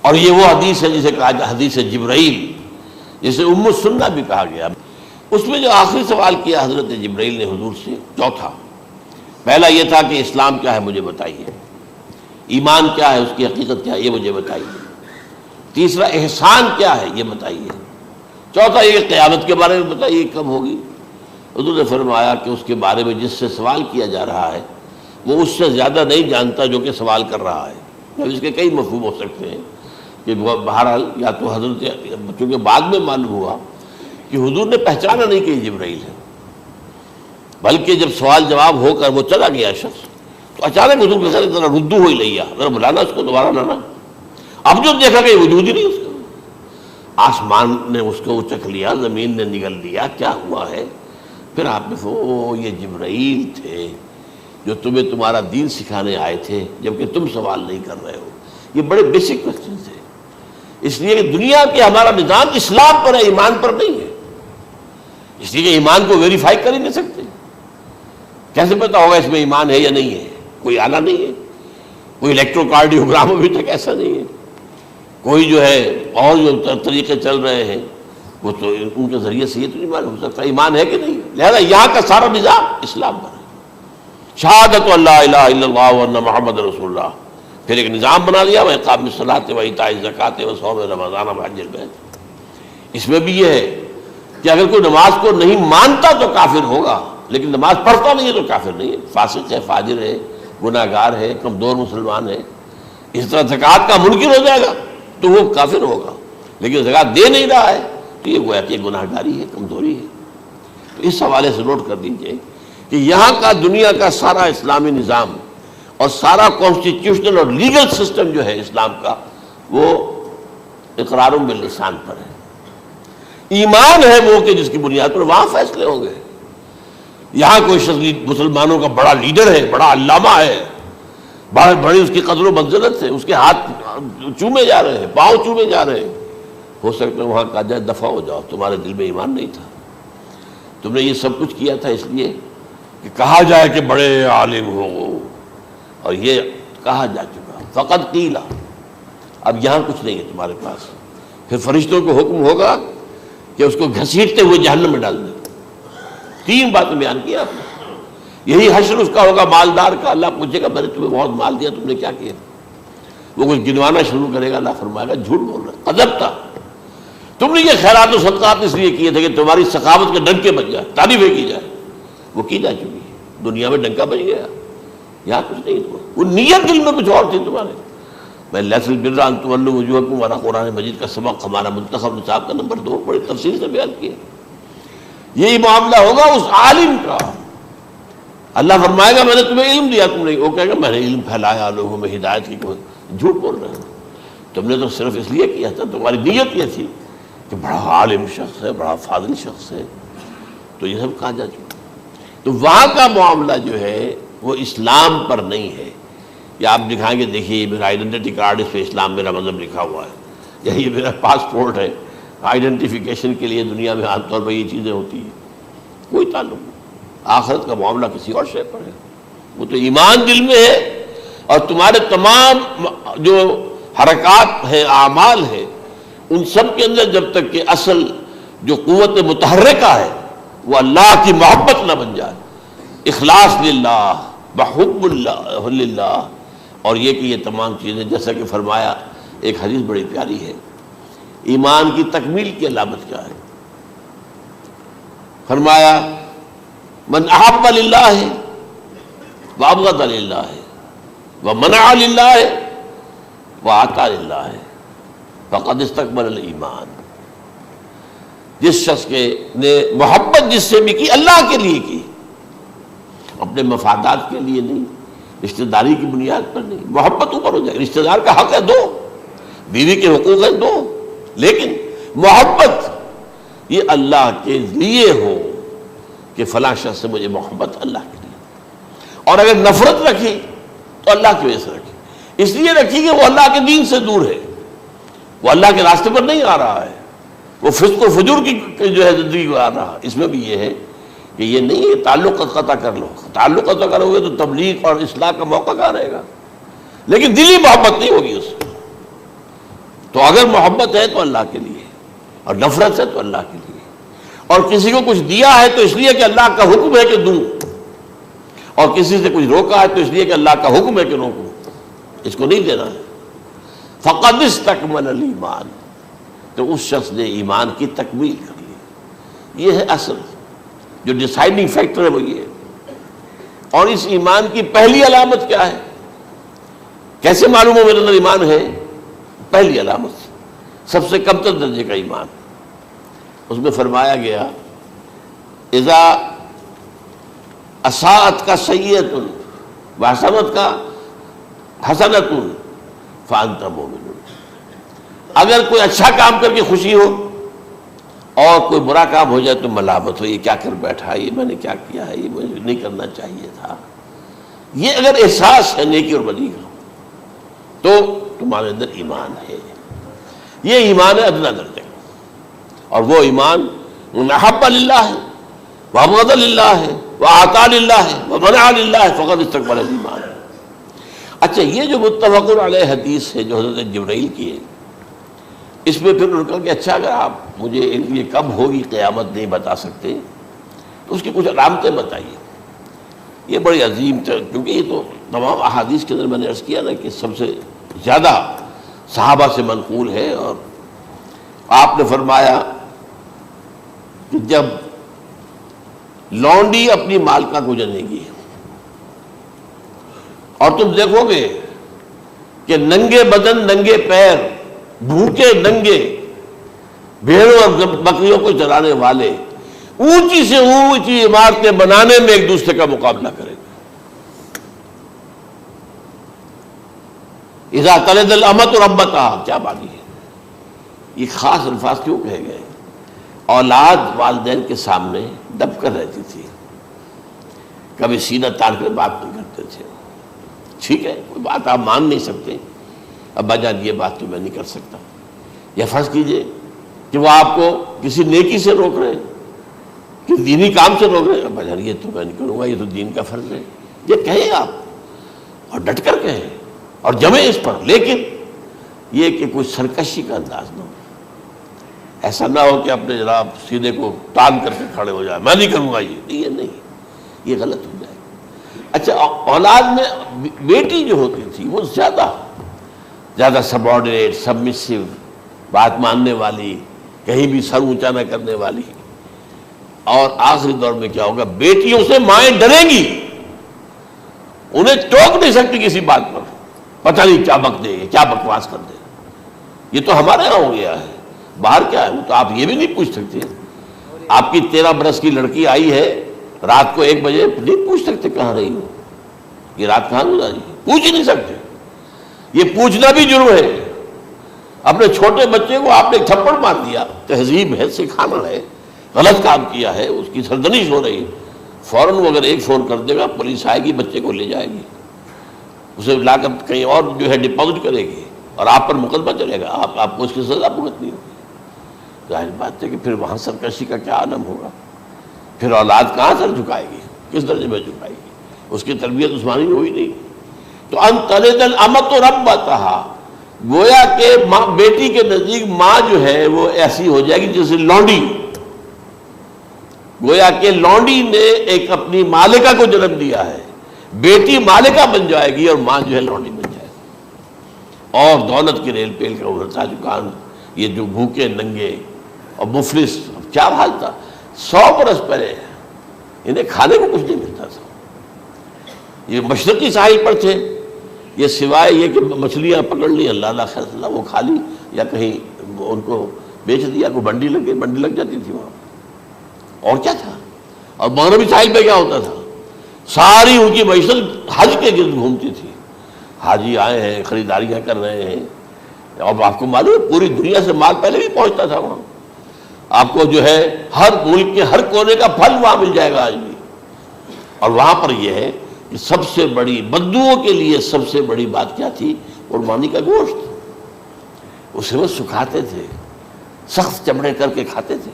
اور یہ وہ حدیث ہے جسے کہا جائے حدیث جبرائیل، جسے ام السنہ بھی کہا گیا۔ اس میں جو آخری سوال کیا حضرت جبرائیل نے حضور سے، چوتھا، پہلا یہ تھا کہ اسلام کیا ہے مجھے بتائیے، ایمان کیا ہے اس کی حقیقت کیا ہے یہ مجھے بتائیے، تیسرا احسان کیا ہے یہ بتائیے، چوتھا یہ قیامت کے بارے میں بتائیے کب ہوگی۔ حضور نے فرمایا کہ اس کے بارے میں جس سے سوال کیا جا رہا ہے وہ اس سے زیادہ نہیں جانتا جو کہ سوال کر رہا ہے۔ اب اس کے کئی مفہوم ہو سکتے ہیں کہ بہرحال یا تو حضرت، چونکہ بعد میں معلوم ہوا کہ حضور نے پہچانا نہیں کہ یہ جبرائیل ہے، بلکہ جب سوال جواب ہو کر وہ چلا گیا شخص تو اچانک حضور کے ساتھ ذرا ردو ہوئی لیا، ذرا بلانا اس کو دوبارہ لانا۔ اب جو دیکھا کہ وجود ہی نہیں اس کا، آسمان نے اس کو اچک لیا، زمین نے نگل لیا، کیا ہوا ہے؟ پھر آپ نے یہ جبرائیل تھے جو تمہیں تمہارا دین سکھانے آئے تھے جبکہ تم سوال نہیں کر رہے ہو۔ یہ بڑے بیسک کوسچن تھے، اس لیے کہ دنیا کے ہمارا نظام اسلام پر ہے، ایمان پر نہیں ہے، اس لیے کہ ایمان کو ویریفائی کر ہی نہیں سکتے۔ کیسے پتا ہوگا اس میں ایمان ہے یا نہیں ہے؟ کوئی آلہ نہیں ہے، کوئی الیکٹروکارڈیوگرام ابھی تک ایسا نہیں ہے، کوئی جو ہے اور جو طریقے چل رہے ہیں وہ تو ان کے ذریعے سے یہ تو نہیں معلوم ہو سکتا ایمان ہے کہ نہیں۔ لہذا یہاں کا سارا نظام اسلام پر ہے، شہادت اللہ الہ الا اللہ وان محمد رسول اللہ، پھر ایک نظام بنا لیا، وہ اقام الصلاۃ و ایتاء الزکوٰۃ و صوم رمضان و حج البیت۔ اس میں بھی یہ ہے کہ اگر کوئی نماز کو نہیں مانتا تو کافر ہوگا، لیکن نماز پڑھتا نہیں ہے تو کافر نہیں ہے، فاسق ہے، فاجر ہے، گناہ گار ہے، کمزور مسلمان ہے۔ اس طرح زکوٰۃ کا منکر ہو جائے گا تو وہ کافر ہوگا، لیکن زکوٰۃ دے نہیں رہا ہے تو یہ گویا کہ گناہ گاری ہے، کمزوری ہے۔ تو اس حوالے سے نوٹ کر دیجئے کہ یہاں کا دنیا کا سارا اسلامی نظام اور سارا کانسٹیٹیوشنل اور لیگل سسٹم جو ہے اسلام کا وہ اقرار باللسان پر ہے، ایمان ہے وہ کہ جس کی بنیاد پر وہاں فیصلے ہوں گے۔ یہاں کوئی شخص مسلمانوں کا بڑا لیڈر ہے، بڑا علامہ ہے، بڑی اس کی قدر و منزلت ہے، اس کے ہاتھ چومے جا رہے ہیں، پاؤں چومے جا رہے ہیں، ہو سکتا ہے وہاں کہا جائے دفع ہو جاؤ، تمہارے دل میں ایمان نہیں تھا، تم نے یہ سب کچھ کیا تھا اس لیے کہ کہا جائے کہ بڑے عالم ہو، اور یہ کہا جا چکا فقط قیلا، اب یہاں کچھ نہیں ہے تمہارے پاس۔ پھر فرشتوں کو حکم ہوگا کہ اس کو گھسیٹتے ہوئے جہنم میں ڈال دیں۔ 3 باتیں بیان کی آپ نے، یہی حشر اس کا ہوگا مالدار کا، اللہ پوچھے گا میں نے تمہیں بہت مال دیا تم نے کیا کیا؟ وہ کچھ گنوانا شروع کرے گا، اللہ فرمائے گا جھوٹ بول رہا، قذبت، تم نے یہ خیرات و صدقات اس لیے کیے تھے کہ تمہاری سخاوت کے ڈنکے بج جائے، تعریفیں کی جائے، وہ کی جا چکی ہے، دنیا میں ڈنکا بج گیا، یہاں کچھ نہیں تمہارا، وہ نیت دل میں کچھ اور تھی تمہارے۔ میں لیس البر ان تولوا وجوہکم والا قرآن مجید کا سبق ہمارا منتخب نصاب کا نمبر 2 بڑی تفصیل سے بیان کیا۔ یہی معاملہ ہوگا اس عالم کا، اللہ فرمائے گا میں نے تمہیں علم دیا، تم نے، وہ کہے گا میں نے علم پھیلایا لوگوں میں ہدایت کی، جھوٹ بول رہے ہو، تم نے تو صرف اس لیے کیا تھا، تمہاری نیت یہ تھی کہ بڑا عالم شخص ہے، بڑا فاضل شخص ہے، تو یہ سب کہا جا چکا۔ تو وہاں کا معاملہ جو ہے وہ اسلام پر نہیں ہے۔ یا آپ دکھائیں گے دیکھیے میرا آئیڈینٹی کارڈ، اس پہ اسلام میرا مذہب لکھا ہوا ہے، یا یہ میرا پاسپورٹ ہے، آئیڈینٹیفیکیشن کے لیے دنیا میں عام طور پر یہ چیزیں ہوتی ہیں، کوئی تعلق نہیں۔ آخرت کا معاملہ کسی اور شے پر ہے، وہ تو ایمان دل میں ہے، اور تمہارے تمام جو حرکات ہیں، اعمال ہیں، ان سب کے اندر جب تک کہ اصل جو قوت متحرکہ ہے وہ اللہ کی محبت نہ بن جائے. اخلاص للہ، بحب اللہ للہ، اور یہ کہ یہ تمام چیزیں جیسا کہ فرمایا، ایک حدیث بڑی پیاری ہے، ایمان کی تکمیل کی علامت کیا ہے؟ فرمایا من احب للہ وابغض للہ ومنع للہ وعطا للہ فقد استکمل الایمان. جس شخص کے نے محبت جس سے بھی کی اللہ کے لیے کی، اپنے مفادات کے لیے نہیں، رشتہ داری کی بنیاد پر نہیں. محبت اوپر ہو جائے، رشتہ دار کا حق ہے دو، بیوی کے حقوق ہیں دو، لیکن محبت یہ اللہ کے لیے ہو کہ فلاں شخص سے مجھے محبت اللہ کے لیے. اور اگر نفرت رکھی تو اللہ کی وجہ سے رکھی، اس لیے رکھی کہ وہ اللہ کے دین سے دور ہے، وہ اللہ کے راستے پر نہیں آ رہا ہے، وہ فسق و فجور کی جو ہے زندگی کو آ رہا. اس میں بھی یہ ہے کہ یہ نہیں ہے تعلق قطع کر لو، تعلق قطع کرو گے تو تبلیغ اور اصلاح کا موقع کہاں رہے گا، لیکن دلی محبت نہیں ہوگی اس سے. تو اگر محبت ہے تو اللہ کے لیے، اور نفرت ہے تو اللہ کے لیے. اور کسی کو کچھ دیا ہے تو اس لیے کہ اللہ کا حکم ہے کہ دوں، اور کسی سے کچھ روکا ہے تو اس لیے کہ اللہ کا حکم ہے کہ روکوں، اس کو نہیں دینا ہے. فقد استکمل الایمان، تو اس شخص نے ایمان کی تکمیل کر لی. یہ ہے اصل جو ڈیسائیڈنگ فیکٹر ہے، وہ یہ ہے. اور اس ایمان کی پہلی علامت کیا ہے؟ کیسے معلوم ہو میرے اندر ایمان ہے؟ پہلی علامت سب سے کم تر درجے کا ایمان، اس میں فرمایا گیا اذا اساءت کا سیئۃ وحسنت کا حسنۃ فانت مومن. اگر کوئی اچھا کام کر کے خوشی ہو اور کوئی برا کام ہو جائے تو ملامت ہو، یہ کیا کر بیٹھا، یہ میں نے کیا کیا ہے، یہ مجھے نہیں کرنا چاہیے تھا. یہ اگر احساس ہے نیکی اور بدی کا تو تمہارے اندر ایمان ہے. یہ ایمان ہے ادنا درجے کا، اور وہ ایمان محب للہ ہے، وابغض للہ ہے، واعطا للہ ہے، ومنع للہ فقد استکمل الایمان. اچھا، یہ جو متفق علیہ حدیث ہے جو حضرت جبرائیل کی ہے، اس میں پھر انہوں نے کہا کہ اچھا اگر آپ مجھے یہ کب ہوگی قیامت نہیں بتا سکتے تو اس کی کچھ علامتیں بتائیے. یہ بڑی عظیم کیونکہ یہ تو تمام احادیث کے اندر میں نے عرض کیا نا کہ سب سے زیادہ صحابہ سے منقول ہے. اور آپ نے فرمایا کہ جب لونڈی اپنی مالکہ کو جنے گی اور تم دیکھو گے کہ ننگے بدن ننگے پیر بھوکے ننگے بھیڑوں اور بکریوں کو چرانے والے اونچی سے اونچی عمارتیں بنانے میں ایک دوسرے کا مقابلہ کریں گے. اذا تلد الامۃ ربتها، کیا بات ہے، یہ خاص الفاظ کیوں کہے گئے؟ اولاد والدین کے سامنے دب کر رہتی تھی، کبھی سینہ تان کر بات نہیں کرتے تھے. ٹھیک ہے، کوئی بات آپ مان نہیں سکتے، ابا جان یہ بات تو میں نہیں کر سکتا. یا فرض کیجئے کہ وہ آپ کو کسی نیکی سے روک رہے ہیں، کسی دینی کام سے روک رہے ہیں، ابا جان یہ تو میں نہیں کروں گا، یہ تو دین کا فرض ہے. یہ کہیں آپ، اور ڈٹ کر کہیں اور جمیں اس پر، لیکن یہ کہ کوئی سرکشی کا انداز نہ ہو. ایسا نہ ہو کہ اپنے جناب سیدھے کو تان کر کے کھڑے ہو جائے، میں نہیں کروں گا، یہ نہیں، یہ غلط ہو جائے. اچھا، اولاد میں بیٹی جو ہوتی تھی وہ زیادہ سبارڈینیٹ، سبمسیو، بات ماننے والی، کہیں بھی سر اونچا نہ کرنے والی. اور آخری دور میں کیا ہوگا، بیٹیوں سے مائیں ڈریں گی، انہیں ٹوک نہیں سکتی کسی بات پر، پتہ نہیں کیا بک دے، کیا بکواس کر دے. یہ تو ہمارے یہاں ہو گیا ہے، باہر کیا ہے تو آپ یہ بھی نہیں پوچھ سکتے. آپ کی 13 برس کی لڑکی آئی ہے رات کو 1 بجے، نہیں پوچھ سکتے کہاں رہی ہو، یہ رات کہاں گزاری، پوچھ ہی نہیں سکتے. یہ پوچھنا بھی جرم ہے. اپنے چھوٹے بچے کو آپ نے ایک تھپڑ مار دیا، تہذیب ہے، سکھانا ہے، غلط کام کیا ہے، اس کی سرزنش ہو رہی ہے، فوراً وہ اگر ایک فون کر دے گا پولیس آئے گی، بچے کو لے جائے گی، اسے لا کر کہیں اور جو ہے ڈپازٹ کرے گی اور آپ پر مقدمہ چلے گا، آپ کو اس کی سزا بھگتنی ہوگی. ظاہر بات ہے کہ پھر وہاں سرکشی کا کیا عالم ہوگا، پھر اولاد کہاں سر جھکائے گی، کس درجے میں جھکائے گی، اس کی تربیت عثمانی ہوئی نہیں. تو ان تلد الامۃ ربتها، گویا کہ ماں بیٹی کے نزدیک ماں جو ہے وہ ایسی ہو جائے گی جیسے لونڈی. گویا کہ لونڈی نے ایک اپنی مالکہ کو جنم دیا ہے، بیٹی مالکہ بن جائے گی اور ماں جو ہے لونڈی بن جائے گی، اور دولت کے ریل پیل کا ابھرتا دکان، یہ جو بھوکے ننگے اور مفلس، کیا حال تھا 100 برس پہلے، انہیں کھانے کو کچھ نہیں ملتا تھا۔ یہ مشرقی ساحل پر تھے، یہ سوائے یہ کہ مچھلیاں پکڑ لی، اللہ خیر اللہ وہ کھا لی، یا کہیں ان کو بیچ دیا، کوئی بنڈی لگ گئی، بنڈی لگ جاتی تھی وہاں، اور کیا تھا۔ اور مغربی ساحل پہ کیا ہوتا تھا، ساری ان کی معیشت حج کے گرد گھومتی تھی، حاجی آئے ہیں، خریداریاں کر رہے ہیں، اور آپ کو معلوم ہے پوری دنیا سے مال پہلے بھی پہنچتا تھا وہاں، آپ کو جو ہے ہر ملک کے ہر کونے کا پھل وہاں مل جائے گا آج بھی۔ اور وہاں پر یہ ہے کہ سب سے بڑی بدوؤں کے لیے سب سے بڑی بات کیا تھی، قربانی کا گوشت، اسے وہ سکھاتے تھے، سخت چمڑے کر کے کھاتے تھے،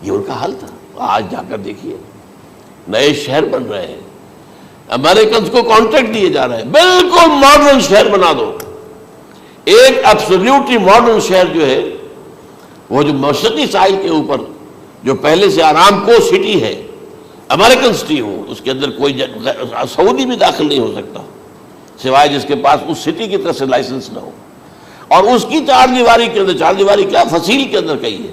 یہ ان کا حل تھا۔ آج جا کر دیکھیے نئے شہر بن رہے ہیں، امریکنز کو کانٹریکٹ دیے جا رہے ہیں، بالکل ماڈرن شہر بنا دو، ایک ایبسلیوٹلی ماڈرن شہر جو ہے، وہ جو مشرقی ساحل کے اوپر جو پہلے سے آرام کو سٹی ہے، امریکن سٹی ہو، اس کے اندر کوئی سعودی بھی داخل نہیں ہو سکتا سوائے جس کے پاس اس سٹی کی طرف سے لائسنس نہ ہو، اور اس کی چار دیواری کے اندر، چار دیواری کیا فصیل کے اندر کہی ہے،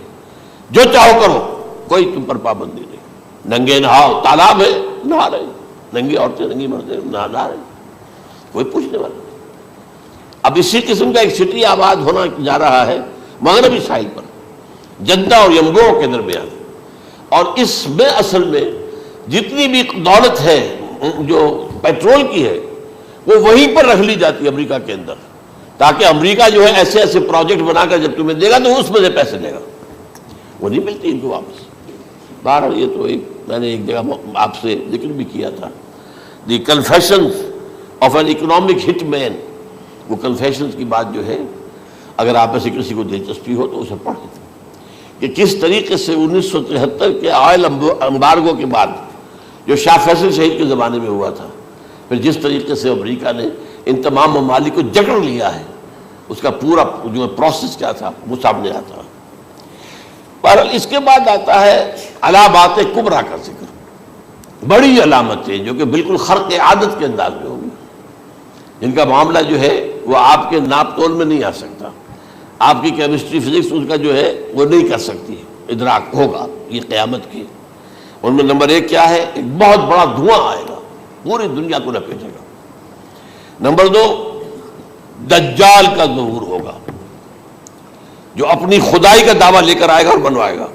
جو چاہو کرو، کوئی تم پر پابندی نہیں، ننگے نہاؤ، تالاب ہے نہا رہے، ننگی عورتیں ننگی مردیں نہا رہے، کوئی پوچھنے والا نہیں۔ اب اسی قسم کا ایک سٹی آباد ہونا جا رہا ہے مغربی ساحل پر، جدہ اور ینبوع کے درمیان، اور اس میں اصل میں جتنی بھی دولت ہے جو پیٹرول کی ہے، وہ وہیں پر رکھ لی جاتی ہے امریکہ کے اندر، تاکہ امریکہ جو ہے ایسے ایسے پروجیکٹ بنا کر جب تمہیں دے گا تو اس میں سے پیسے دے گا، وہ نہیں ملتی ان کو واپس۔ بہرحال یہ تو میں نے ایک جگہ آپ سے ذکر بھی کیا تھا، دی کنفیشنز آف این اکنامک ہٹ مین، وہ کنفیشنز کی بات جو ہے، اگر آپ میں سے کسی کو دلچسپی ہو تو اسے پڑھیں، کہ کس طریقے سے 1973 کے آئل امبارگو کے بعد جو شاہ فیصل شہید کے زمانے میں ہوا تھا، پھر جس طریقے سے امریکہ نے ان تمام ممالک کو جکڑ لیا ہے، اس کا پورا جو پروسیس کیا تھا وہ سامنے آتا ہے۔ بہرحال اس کے بعد آتا ہے علامات کبریٰ کا ذکر، بڑی علامتیں جو کہ بالکل خرق عادت کے انداز میں ہوگی، جن کا معاملہ جو ہے وہ آپ کے ناپ تول میں نہیں آ سکتا، آپ کی کیمسٹری فزکس اس کا جو ہے وہ نہیں کر سکتی، ادراک ہوگا یہ قیامت کی۔ ان میں نمبر 1 کیا ہے، ایک بہت بڑا دھواں آئے گا، پوری دنیا کو لپیٹے گا۔ نمبر 2 دجال کا ظہور ہوگا، جو اپنی خدائی کا دعویٰ لے کر آئے گا اور بنوائے گا،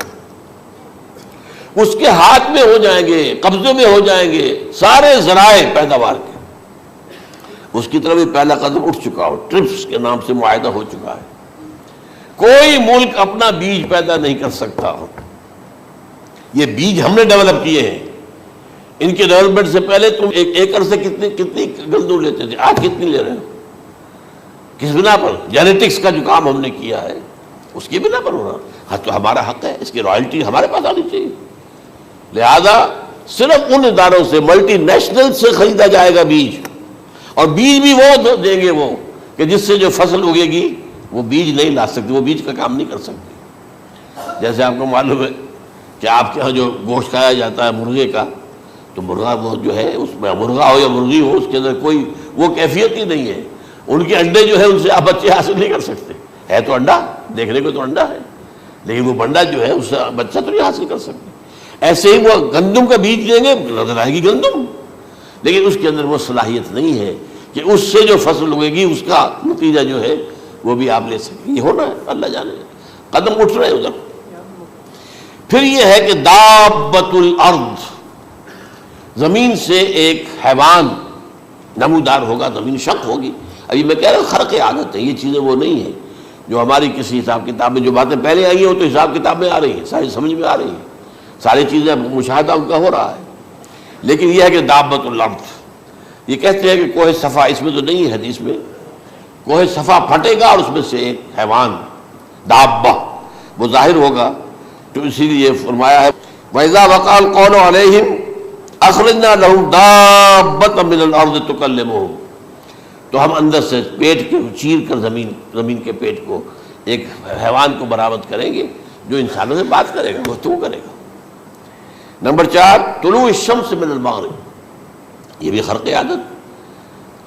اس کے ہاتھ میں ہو جائیں گے، قبضے میں ہو جائیں گے سارے ذرائع پیداوار کے، اس کی طرف بھی پہلا قدم اٹھ چکا ہو، ٹرپس کے نام سے معاہدہ ہو چکا ہے، کوئی ملک اپنا بیج پیدا نہیں کر سکتا، یہ بیج ہم نے ڈیولپ کیے ہیں، ان کے ڈیولپمنٹ سے پہلے تم ایک ایکڑ سے کتنی گندم لیتے تھے، آج کتنی لے رہے ہو، کس بنا پر؟ جینیٹکس کا جو کام ہم نے کیا ہے اس کی بنا پر ہو رہا، ہاں تو ہمارا حق ہے، اس کی رائلٹی ہمارے پاس آنی چاہیے، لہذا صرف ان اداروں سے، ملٹی نیشنل سے خریدا جائے گا بیج، اور بیج بھی وہ دیں گے وہ کہ جس سے جو فصل اگے گی وہ بیج نہیں لا سکتے، وہ بیج کا کام نہیں کر سکتے۔ جیسے آپ کو معلوم ہے کہ آپ کے ہاں جو گوشت کھایا جاتا ہے مرغے کا، تو مرغا وہ جو ہے اس میں مرغا ہو یا مرغی ہو، اس کے اندر کوئی وہ کیفیت ہی نہیں ہے، ان کے انڈے جو ہے ان سے آپ بچے حاصل نہیں کر سکتے، ہے تو انڈا، دیکھنے کو تو انڈا ہے، لیکن وہ بنڈا جو ہے اس سے بچہ تو نہیں حاصل کر سکتے۔ ایسے ہی وہ گندم کا بیج دیں گے، نظر آئے گی گندم، لیکن اس کے اندر وہ صلاحیت نہیں ہے کہ اس سے جو فصل ہوئے گی اس کا نتیجہ جو ہے وہ بھی آپ لے سکیں، یہ ہونا ہے، اللہ جانے، قدم اٹھ رہے ہیں ادھر۔ پھر یہ ہے کہ دابۃ الارض، زمین سے ایک حیوان نمودار ہوگا، زمین شق ہوگی۔ ابھی میں کہہ رہا ہوں خرق عادت ہے، یہ چیزیں وہ نہیں ہیں جو ہماری کسی حساب کتاب میں جو باتیں پہلے آئی ہیں وہ تو حساب کتاب میں آ رہی ہیں، ساری سمجھ میں آ رہی ہیں، ساری چیزیں مشاہدہ ان کا ہو رہا ہے، لیکن یہ ہے کہ دابۃ الارض، یہ کہتے ہیں کہ کوہ صفا، اس میں تو نہیں ہے حدیث میں، کوہ صفا پھٹے گا اور اس میں سے ایک حیوان دابہ وہ ظاہر ہوگا، تو اسی لیے فرمایا ہے وَإِذَا وَقَعَ الْقَوْلُ عَلَيْهِمْ أَخْرَجْنَا لَهُمْ دَابَّةً مِّنَ الْأَرْضِ تُكَلِّمُهُمْ، تو ہم اندر سے پیٹ کے چیر کر زمین کے پیٹ کو ایک حیوان کو برآمد کریں گے جو انسانوں سے بات کرے گا، گفتگو کرے گا۔ نمبر 4 طلوع الشمس من المغرب، یہ بھی خرق عادت،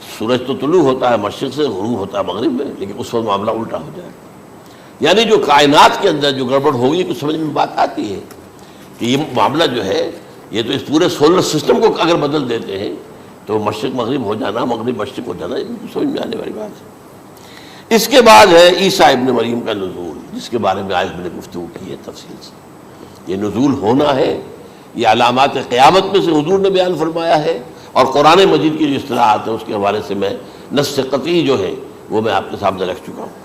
سورج تو طلوع ہوتا ہے مشرق سے، غروب ہوتا ہے مغرب میں، لیکن اس وقت معاملہ الٹا ہو جائے، یعنی جو کائنات کے اندر جو گڑبڑ ہوگی کچھ سمجھ میں بات آتی ہے کہ یہ معاملہ جو ہے یہ تو اس پورے سولر سسٹم کو اگر بدل دیتے ہیں تو مشرق مغرب ہو جانا، مغرب مشرق ہو جانا، یہ سمجھ میں آنے والی بات ہے۔ اس کے بعد ہے عیسیٰ ابن مریم کا نزول، جس کے بارے میں آج میں نے گفتگو کی ہے تفصیل سے۔ یہ نزول ہونا ہے، یہ علامات قیامت میں سے حضور نے بیان فرمایا ہے، اور قرآن مجید کی جو اصطلاحات ہیں اس کے حوالے سے میں نص قطعی جو ہے وہ میں آپ کے سامنے رکھ چکا ہوں۔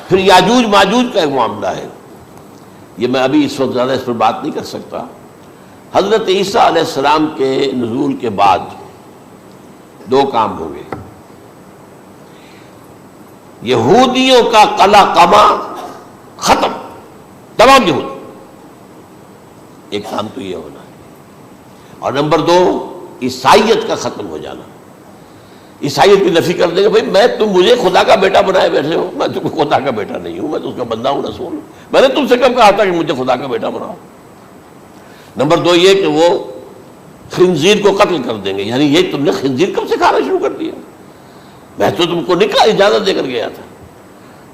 پھر یاجوج ماجوج کا ایک معاملہ ہے، یہ میں ابھی اس وقت زیادہ اس پر بات نہیں کر سکتا۔ حضرت عیسیٰ علیہ السلام کے نزول کے بعد 2 کام ہوں گے، یہودیوں کا قلع قمع ختم، تمام یہود، ایک کام تو یہ ہونا ہے، اور نمبر 2 عیسائیت کا ختم ہو جانا، عیسائیت کی نفی کر دیں گے، بھائی میں تم مجھے خدا کا بیٹا بنائے بیٹھے ہو، میں تم خدا کا بیٹا نہیں ہوں، میں تو اس کا بندہ ہوں، رسول ہوں، میں نے تم سے کب کہا تھا کہ مجھے خدا کا بیٹا بناؤ۔ نمبر 2 یہ کہ وہ خنزیر کو قتل کر دیں گے، یعنی یہ تم نے خنزیر کب سے کھانا شروع کر دیا، میں تو تم کو نکاح اجازت دے کر گیا تھا،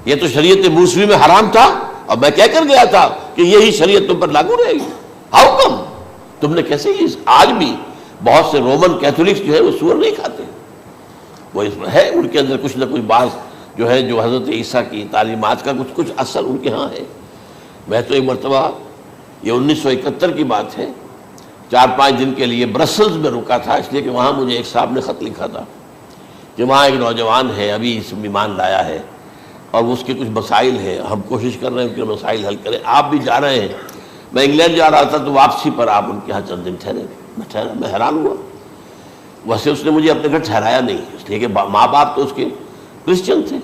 یہ تو شریعت موسوی میں حرام تھا، اور میں کہہ کر گیا تھا کہ یہی شریعت تم پر لاگو رہے گی، ہاؤ کم تم نے کیسے یہ؟ آج بھی بہت سے رومن کیتھولکس جو ہے وہ سور نہیں کھاتے، وہ اس میں ہے ان کے اندر کچھ نہ کچھ بعض جو ہے جو حضرت عیسیٰ کی تعلیمات کا کچھ اثر ان کے ہاں ہے۔ میں تو ایک مرتبہ، یہ 1971 کی بات ہے، 4-5 دن کے لیے برسلز میں رکا تھا، اس لیے کہ وہاں مجھے ایک صاحب نے خط لکھا تھا کہ وہاں ایک نوجوان ہے، ابھی اس ایمان لایا ہے، اور اس کے کچھ مسائل ہیں، ہم کوشش کر رہے ہیں کہ مسائل حل کریں، آپ بھی جا رہے ہیں۔ میں انگلینڈ جا رہا تھا تو واپسی پر آپ ان کے ہاں چند دن ٹھہرے، میں حیران ہوا، ویسے اس نے مجھے اپنے گھر ٹھہرایا نہیں، اس لیے کہ ماں باپ تو اس کے کرسچن تھے،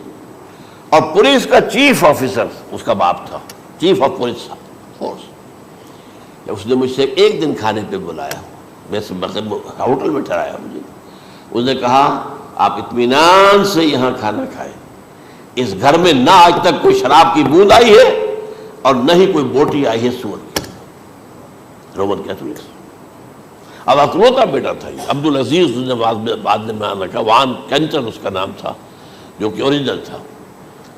اور پولیس کا چیف آفیسر اس کا باپ تھا، چیف آف پولیس فورس۔ اس نے مجھ سے 1 دن کھانے پہ بلایا، ویسے ہوٹل میں ٹھہرایا مجھے، اس نے کہا آپ اطمینان سے یہاں کھانا کھائیں، اس گھر میں نہ آج تک کوئی شراب کی بوند آئی ہے اور نہ ہی کوئی بوٹی آئی ہے سور کی۔ رومن کیتھولکس، اب اکلوتا بیٹا تھا یہ عبدالعزیز، اس نے بعد میں نام رکھا، وان کینٹر اس کا نام تھا جو کہ اوریجنل تھا،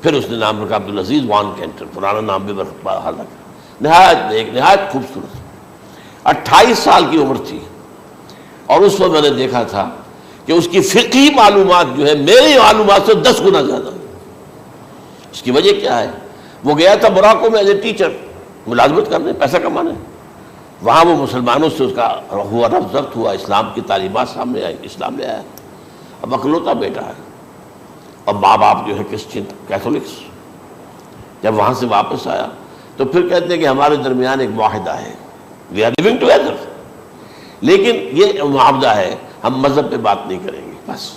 پھر اس نے نام رکھا عبدالعزیز وان کینٹر، پرانا نام بھی بحال رکھا، نہایت خوبصورت، 28 سال کی عمر تھی، اور اس وقت میں نے دیکھا تھا کہ اس کی فقہی معلومات جو ہے میری معلومات سے 10 گنا زیادہ۔ اس کی وجہ کیا ہے؟ وہ گیا تھا موراکو میں ایز اے ٹیچر ملازمت کرنے، پیسہ کمانے، وہاں وہ مسلمانوں سے اس کا ہوا رفت ضبط ہوا، اسلام کی تعلیمات سامنے آئی، اسلام لے آیا، اب اکلوتا بیٹا ہے، اور ماں باپ جو ہے کرسچن کیتھولکس۔ جب وہاں سے واپس آیا تو پھر کہتے ہیں کہ ہمارے درمیان ایک معاہدہ ہے، وی آر لیونگ ٹوگیدر، لیکن یہ معاہدہ ہے ہم مذہب پہ بات نہیں کریں گے، بس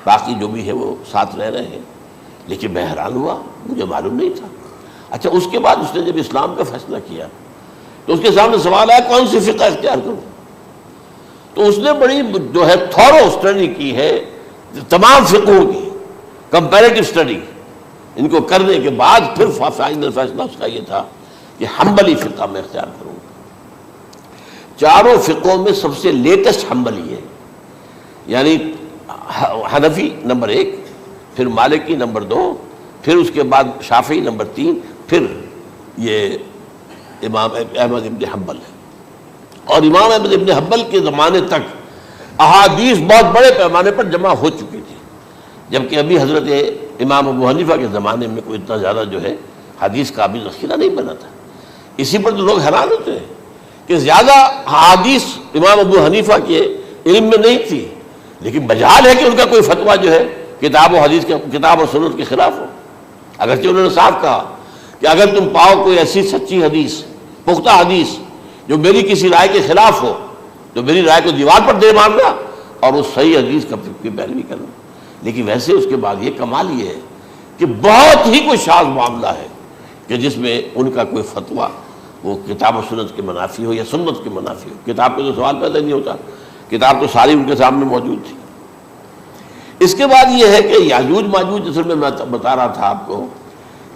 باقی جو بھی ہے وہ ساتھ رہ رہے ہیں۔ لیکن میں حیران ہوا، مجھے معلوم نہیں تھا۔ اچھا، اس کے بعد اس نے جب اسلام کا فیصلہ کیا تو اس کے سامنے سوال آیا کون سی فقہ اختیار کروں، تو اس نے بڑی جو ہے تھورو اسٹڈی کی ہے تمام فقہوں کی، کمپیریٹو اسٹڈی، ان کو کرنے کے بعد پھر فائنل فیصلہ اس کا یہ تھا کہ حنبلی فقہ میں اختیار کروں۔ 4 فقہوں میں سب سے لیٹسٹ حنبلی ہے، یعنی حنفی نمبر 1، پھر مالکی نمبر 2، پھر اس کے بعد شافعی نمبر 3، پھر یہ امام احمد ابن حنبل ہے۔ اور امام احمد ابن حنبل کے زمانے تک احادیث بہت بڑے پیمانے پر جمع ہو چکی تھی، جبکہ ابھی حضرت امام ابو حنیفہ کے زمانے میں کوئی اتنا زیادہ جو ہے حدیث کا بھی ذخیرہ نہیں بنا تھا۔ اسی پر تو لوگ حیران ہوتے ہیں کہ زیادہ حدیث امام ابو حنیفہ کے علم میں نہیں تھی، لیکن بجال ہے کہ ان کا کوئی فتویٰ جو ہے کتاب و حدیث کے، کتاب و سنت کے خلاف ہو، اگرچہ انہوں نے صاف کہا کہ اگر تم پاؤ کوئی ایسی سچی حدیث، پختہ حدیث جو میری کسی رائے کے خلاف ہو تو میری رائے کو دیوار پر دے مارنا اور اس صحیح حدیث کی پیروی کرنا۔ لیکن ویسے اس کے بعد یہ کمال یہ ہے کہ بہت ہی کوئی شاذ معاملہ ہے کہ جس میں ان کا کوئی فتویٰ وہ کتاب و سنت کے منافی ہو یا سنت کے منافی ہو۔ کتاب پہ تو سوال پیدا نہیں ہوتا، کتاب تو ساری ان کے سامنے موجود تھی۔ اس کے بعد یہ ہے کہ یاجوج ماجوج، اصل میں بتا رہا تھا آپ کو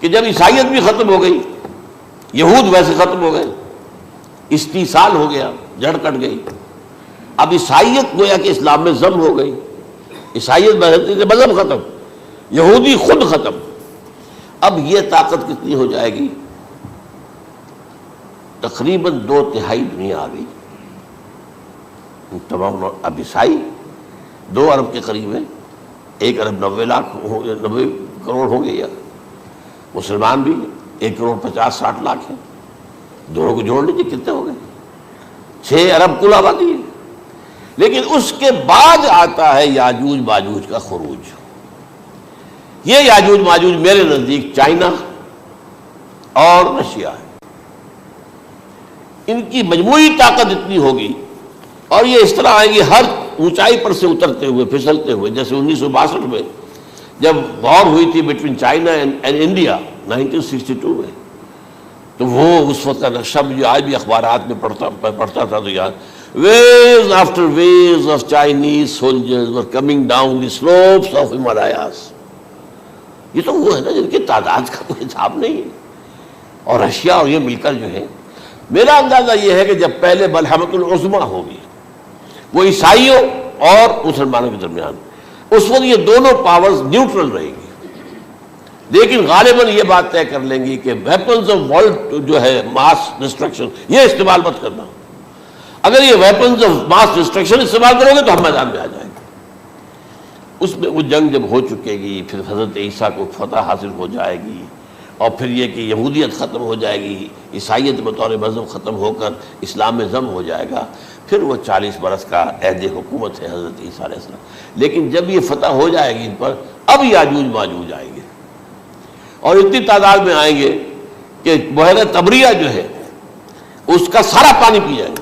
کہ جب عیسائیت بھی ختم ہو گئی یہود ویسے ختم ہو گئے، استیصال ہو گیا، جڑ کٹ گئی. اب عیسائیت گویا کہ اسلام میں ضم ہو گئی. عیسائیت مذہب ختم، یہودی خود ختم. اب یہ طاقت کتنی ہو جائے گی؟ تقریباً 2/3 دنیا آ گئی. تمام اب عیسائی 2 ارب کے قریب ہیں، 1 ارب 90 کروڑ ہوں گے، یا مسلمان بھی 1 کروڑ 50-60 لاکھ ہیں. دونوں کو جوڑ لیجیے کتنے ہو گئے؟ 6 ارب کل آبادی ہے. لیکن اس کے بعد آتا ہے یاجوج ماجوج کا خروج. یہ یاجوج ماجوج میرے نزدیک چائنا اور رشیا ہے. ان کی مجموعی طاقت اتنی ہوگی، اور یہ اس طرح آئیں گی ہر اونچائی پر سے اترتے ہوئے، پھسلتے ہوئے. جیسے 1962 میں جب وار ہوئی تھی بٹوین چائنا اینڈ انڈیا 1962 میں، تو وہ اس وقت کا نقشہ جو آج بھی اخبارات میں پڑھتا تھا تو یاد، waves after waves of Chinese soldiers were coming down the slopes of Himalayas. یہ تو وہ ہے نا جن کی تعداد کا کوئی حساب نہیں ہے. اور رشیا اور یہ مل کر جو ہے، میرا اندازہ یہ ہے کہ جب پہلے ملحمۃ العظمیٰ ہوگی وہ عیسائیوں اور مسلمانوں کے درمیان، اس وقت یہ دونوں پاورز نیوٹرل رہے گی. لیکن غالباً یہ بات طے کر لیں گی کہ ویپنز آف ورلڈ جو ہے ماس ڈسٹرکشن، یہ استعمال مت کرنا. اگر یہ ویپنز آف ماس ڈسٹرکشن استعمال کرو گے تو ہم میدان میں آ جائیں گے. اس میں وہ جنگ جب ہو چکے گی، پھر حضرت عیسیٰ کو فتح حاصل ہو جائے گی، اور پھر یہ کہ یہودیت ختم ہو جائے گی، عیسائیت بطور مذہب ختم ہو کر اسلام میں ضم ہو جائے گا. پھر وہ 40 برس کا عہد حکومت ہے حضرت عیسیٰ علیہ السلام. لیکن جب یہ فتح ہو جائے گی ان پر، اب یاجوج ماجوج آئیں گے، اور اتنی تعداد میں آئیں گے کہ بحیرہ طبریہ جو ہے اس کا سارا پانی پی جائیں گے.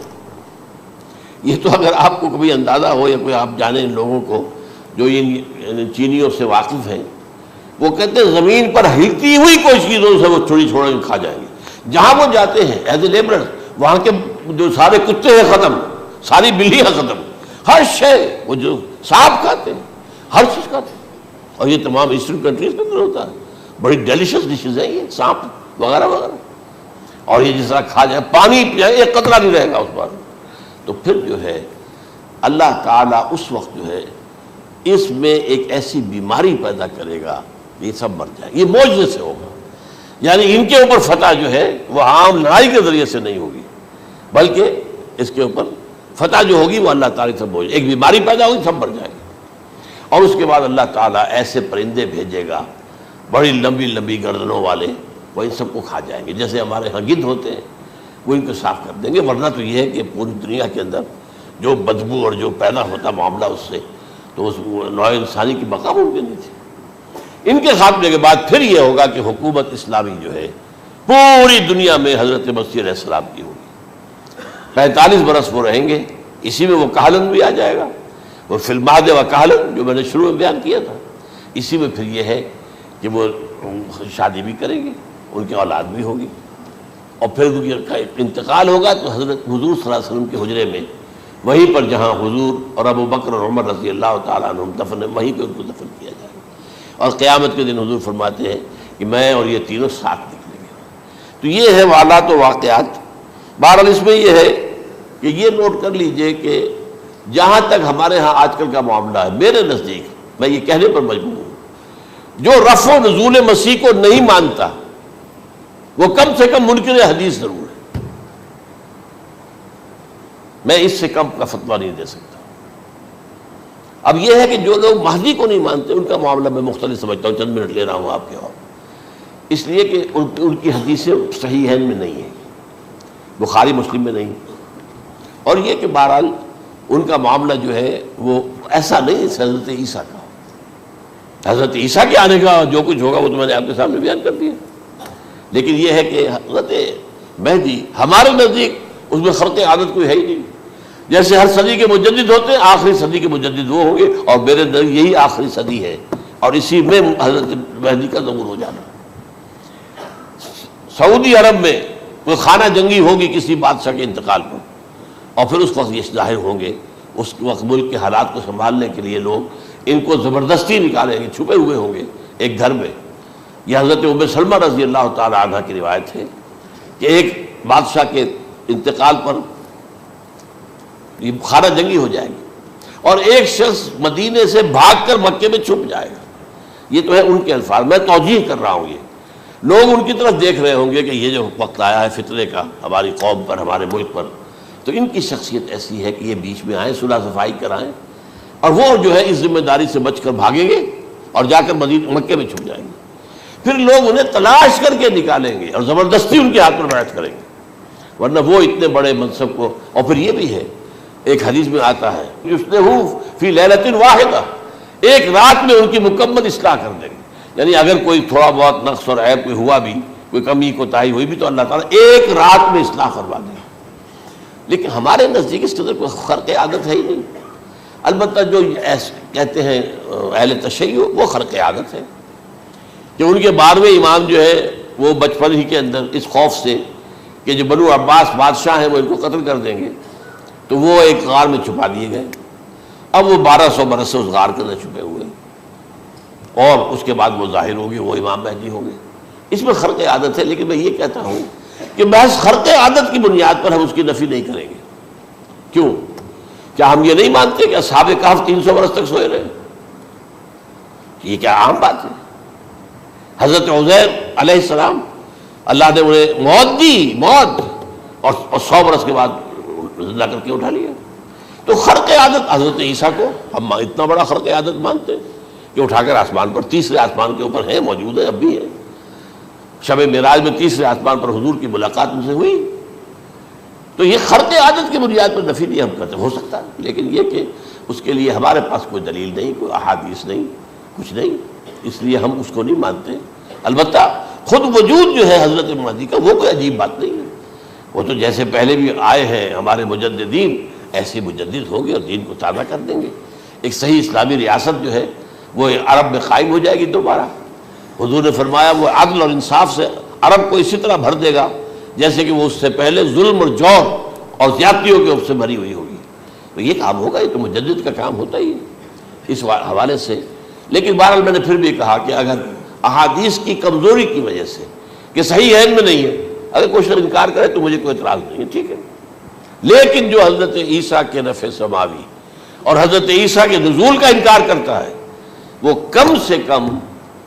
یہ تو اگر آپ کو کبھی اندازہ ہو، یا کوئی آپ جانیں ان لوگوں کو جو ان چینیوں سے واقف ہیں، وہ کہتے ہیں زمین پر ہلتی ہوئی کوئی چیزوں سے وہ چھوڑی چھوڑ کھا جائیں گے. جہاں وہ جاتے ہیں ایز اے لیبرر، وہاں کے جو سارے کتے ہیں ختم، ساری بلیاں ختم، ہر شے، وہ جو سانپ کھاتے ہیں، ہر چیز کھاتے ہیں. اور یہ تمام ایسٹرن کنٹریز کے اندر ہوتا ہے. بڑی ڈیلیشس ڈشز ہیں یہ سانپ وغیرہ وغیرہ. اور یہ جس طرح کھا جائے، پانی پیا، ایک قطرہ نہیں رہے گا اس پر. تو پھر جو ہے اللہ تعالیٰ اس وقت جو ہے اس میں ایک ایسی بیماری پیدا کرے گا، یہ سب مر جائے. یہ معجزے سے ہوگا. یعنی ان کے اوپر فتح جو ہے وہ عام لڑائی کے ذریعے سے نہیں ہوگی، بلکہ اس کے اوپر فتح جو ہوگی وہ اللہ تعالیٰ سے بوجھ، ایک بیماری پیدا ہوگی، سب مر جائے گی. اور اس کے بعد اللہ تعالیٰ ایسے پرندے بھیجے گا بڑی لمبی لمبی گردنوں والے، وہ ان سب کو کھا جائیں گے. جیسے ہمارے ہاں گدھ ہوتے ہیں، وہ ان کو صاف کر دیں گے. ورنہ تو یہ ہے کہ پوری دنیا کے اندر جو بدبو اور جو پیدا ہوتا معاملہ اس سے، تو اس نوع انسانی کی بقا ممکن نہیں تھی. ان کے خاتمے کے بعد پھر یہ ہوگا کہ حکومت اسلامی جو ہے پوری دنیا میں حضرت مسیح علیہ السلام کی ہوگی. 45 برس وہ رہیں گے. اسی میں وہ کہلن بھی آ جائے گا، وہ فی المہد و کہلن جو میں نے شروع میں بیان کیا تھا. اسی میں پھر یہ ہے کہ وہ شادی بھی کریں گے، ان کی اولاد بھی ہوگی. اور پھر ان کا انتقال ہوگا تو حضرت حضور صلی اللہ علیہ وسلم کے حجرے میں، وہیں پر جہاں حضور اور ابو بکر اور عمر رضی اللہ تعالیٰ عنہم دفن، وہیں پہ ان کو دفن کیا جائے گا. اور قیامت کے دن حضور فرماتے ہیں کہ میں اور یہ تینوں ساتھ نکلیں گے. تو یہ ہے حالات و واقعات. بہرحال اس میں یہ ہے کہ یہ نوٹ کر لیجئے کہ جہاں تک ہمارے ہاں آج کل کا معاملہ ہے، میرے نزدیک میں یہ کہنے پر مجبور ہوں، جو رفع و نزول مسیح کو نہیں مانتا وہ کم سے کم منکر حدیث ضرور ہے. میں اس سے کم کا فتویٰ نہیں دے سکتا. اب یہ ہے کہ جو لوگ مہدی کو نہیں مانتے ان کا معاملہ میں مختلف سمجھتا ہوں. چند منٹ لے رہا ہوں آپ کے اور، اس لیے کہ ان کی حدیثیں صحیح میں نہیں ہیں، بخاری مسلم میں نہیں. اور یہ کہ بہرحال ان کا معاملہ جو ہے وہ ایسا نہیں ہے حضرت عیسیٰ کا. حضرت عیسیٰ کے آنے کا جو کچھ ہوگا وہ تو میں نے آپ کے سامنے بیان کر دیا. لیکن یہ ہے کہ حضرت مہدی ہمارے نزدیک اس میں خرق عادت کوئی ہے ہی نہیں. جیسے ہر صدی کے مجدد ہوتے ہیں، آخری صدی کے مجدد وہ ہوں گے، اور میرے نزدیک یہی آخری صدی ہے، اور اسی میں حضرت مہدی کا ظہور ہو جانا. سعودی عرب میں کوئی خانہ جنگی ہوگی کسی بادشاہ کے انتقال پر، اور پھر اس وقت یہ ظاہر ہوں گے. اس وقت ملک کے حالات کو سنبھالنے کے لیے لوگ ان کو زبردستی نکالیں گے، چھپے ہوئے ہوں گے ایک گھر میں. یہ حضرت ام سلمہ رضی اللہ تعالی عنہ کی روایت ہے کہ ایک بادشاہ کے انتقال پر یہ خانہ جنگی ہو جائے گی اور ایک شخص مدینے سے بھاگ کر مکے میں چھپ جائے گا. یہ تو ہے ان کے الفاظ، میں توجیہ کر رہا ہوں. یہ لوگ ان کی طرف دیکھ رہے ہوں گے کہ یہ جو وقت آیا ہے فتنے کا ہماری قوم پر، ہمارے ملک پر، تو ان کی شخصیت ایسی ہے کہ یہ بیچ میں آئیں، صلح صفائی کرائیں، اور وہ جو ہے اس ذمہ داری سے بچ کر بھاگیں گے اور جا کر مکے میں چھپ جائیں گے. پھر لوگ انہیں تلاش کر کے نکالیں گے اور زبردستی ان کے ہاتھ پر بیعت کریں گے، ورنہ وہ اتنے بڑے منصب کو. اور پھر یہ بھی ہے، ایک حدیث میں آتا ہے یصلحوا فی لیلۃ واحدہ، ایک رات میں ان کی مکمل اصلاح کر دیں گے. یعنی اگر کوئی تھوڑا بہت نقص اور عیب کوئی ہوا بھی، کوئی کمی کوتاہی ہوئی بھی، تو اللہ تعالیٰ ایک رات میں اصلاح کروا دیں. لیکن ہمارے نزدیک اس قدر کوئی خرق عادت ہے ہی نہیں. البتہ جو کہتے ہیں اہل تشیع، وہ خرق عادت ہے کہ ان کے 12ویں امام جو ہے وہ بچپن ہی کے اندر اس خوف سے کہ جو بنو عباس بادشاہ ہیں وہ ان کو قتل کر دیں گے، تو وہ ایک غار میں چھپا دیے گئے. اب وہ 1200 برس سے اس غار کے اندر چھپے ہوئے، اور اس کے بعد وہ ظاہر ہوگی، وہ امام مہدی ہوں گے. اس میں خرق عادت ہے. لیکن میں یہ کہتا ہوں کہ محض خرق عادت کی بنیاد پر ہم اس کی نفی نہیں کریں گے. کیوں؟ کیا ہم یہ نہیں مانتے کہ اصحاب کہف 300 برس تک سوئے رہے؟ یہ کیا عام بات ہے؟ حضرت عزیر علیہ السلام اللہ نے انہیں موت دی، موت، اور 100 برس کے بعد زندہ کر کے اٹھا لیا. تو خرق عادت حضرت عیسیٰ کو ہم اتنا بڑا خرق عادت مانتے ہیں کہ اٹھا کر آسمان پر، تیسرے آسمان کے اوپر ہیں، موجود ہے، اب بھی ہے. شب معراج میں تیسرے آسمان پر حضور کی ملاقات ان سے ہوئی. تو یہ خرق عادت کی بنیاد پر نفی نہیں ہم کرتے. ہو سکتا ہے، لیکن یہ کہ اس کے لیے ہمارے پاس کوئی دلیل نہیں، کوئی احادیث نہیں، کچھ نہیں، اس لیے ہم اس کو نہیں مانتے. البتہ خود وجود جو ہے حضرت مہدی کا، وہ کوئی عجیب بات نہیں ہے. وہ تو جیسے پہلے بھی آئے ہیں ہمارے مجددین، ایسے مجدد ہوں گے اور دین کو تازہ کر دیں گے. ایک صحیح اسلامی ریاست جو ہے وہ عرب میں قائم ہو جائے گی دوبارہ. حضور نے فرمایا وہ عدل اور انصاف سے عرب کو اسی طرح بھر دے گا جیسے کہ وہ اس سے پہلے ظلم اور جور اور زیادتیوں کے سے بھری ہوئی ہوگی. تو یہ کام ہوگا، یہ تو مجدد کا کام ہوتا ہی ہے اس حوالے سے. لیکن بہرحال میں نے پھر بھی کہا کہ اگر احادیث کی کمزوری کی وجہ سے کہ صحیح عین میں نہیں ہے، اگر کوئی شخص انکار کرے تو مجھے کوئی اعتراض نہیں ہے، ٹھیک ہے. لیکن جو حضرت عیسیٰ کے رفع سماوی اور حضرت عیسیٰ کے نزول کا انکار کرتا ہے، وہ کم سے کم،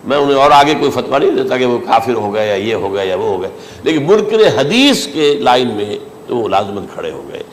میں انہیں اور آگے کوئی فتویٰ نہیں دیتا کہ وہ کافر ہو گئے یا یہ ہو گئے یا وہ ہو گئے، لیکن منکر حدیث کے لائن میں تو وہ لازماً کھڑے ہو گئے.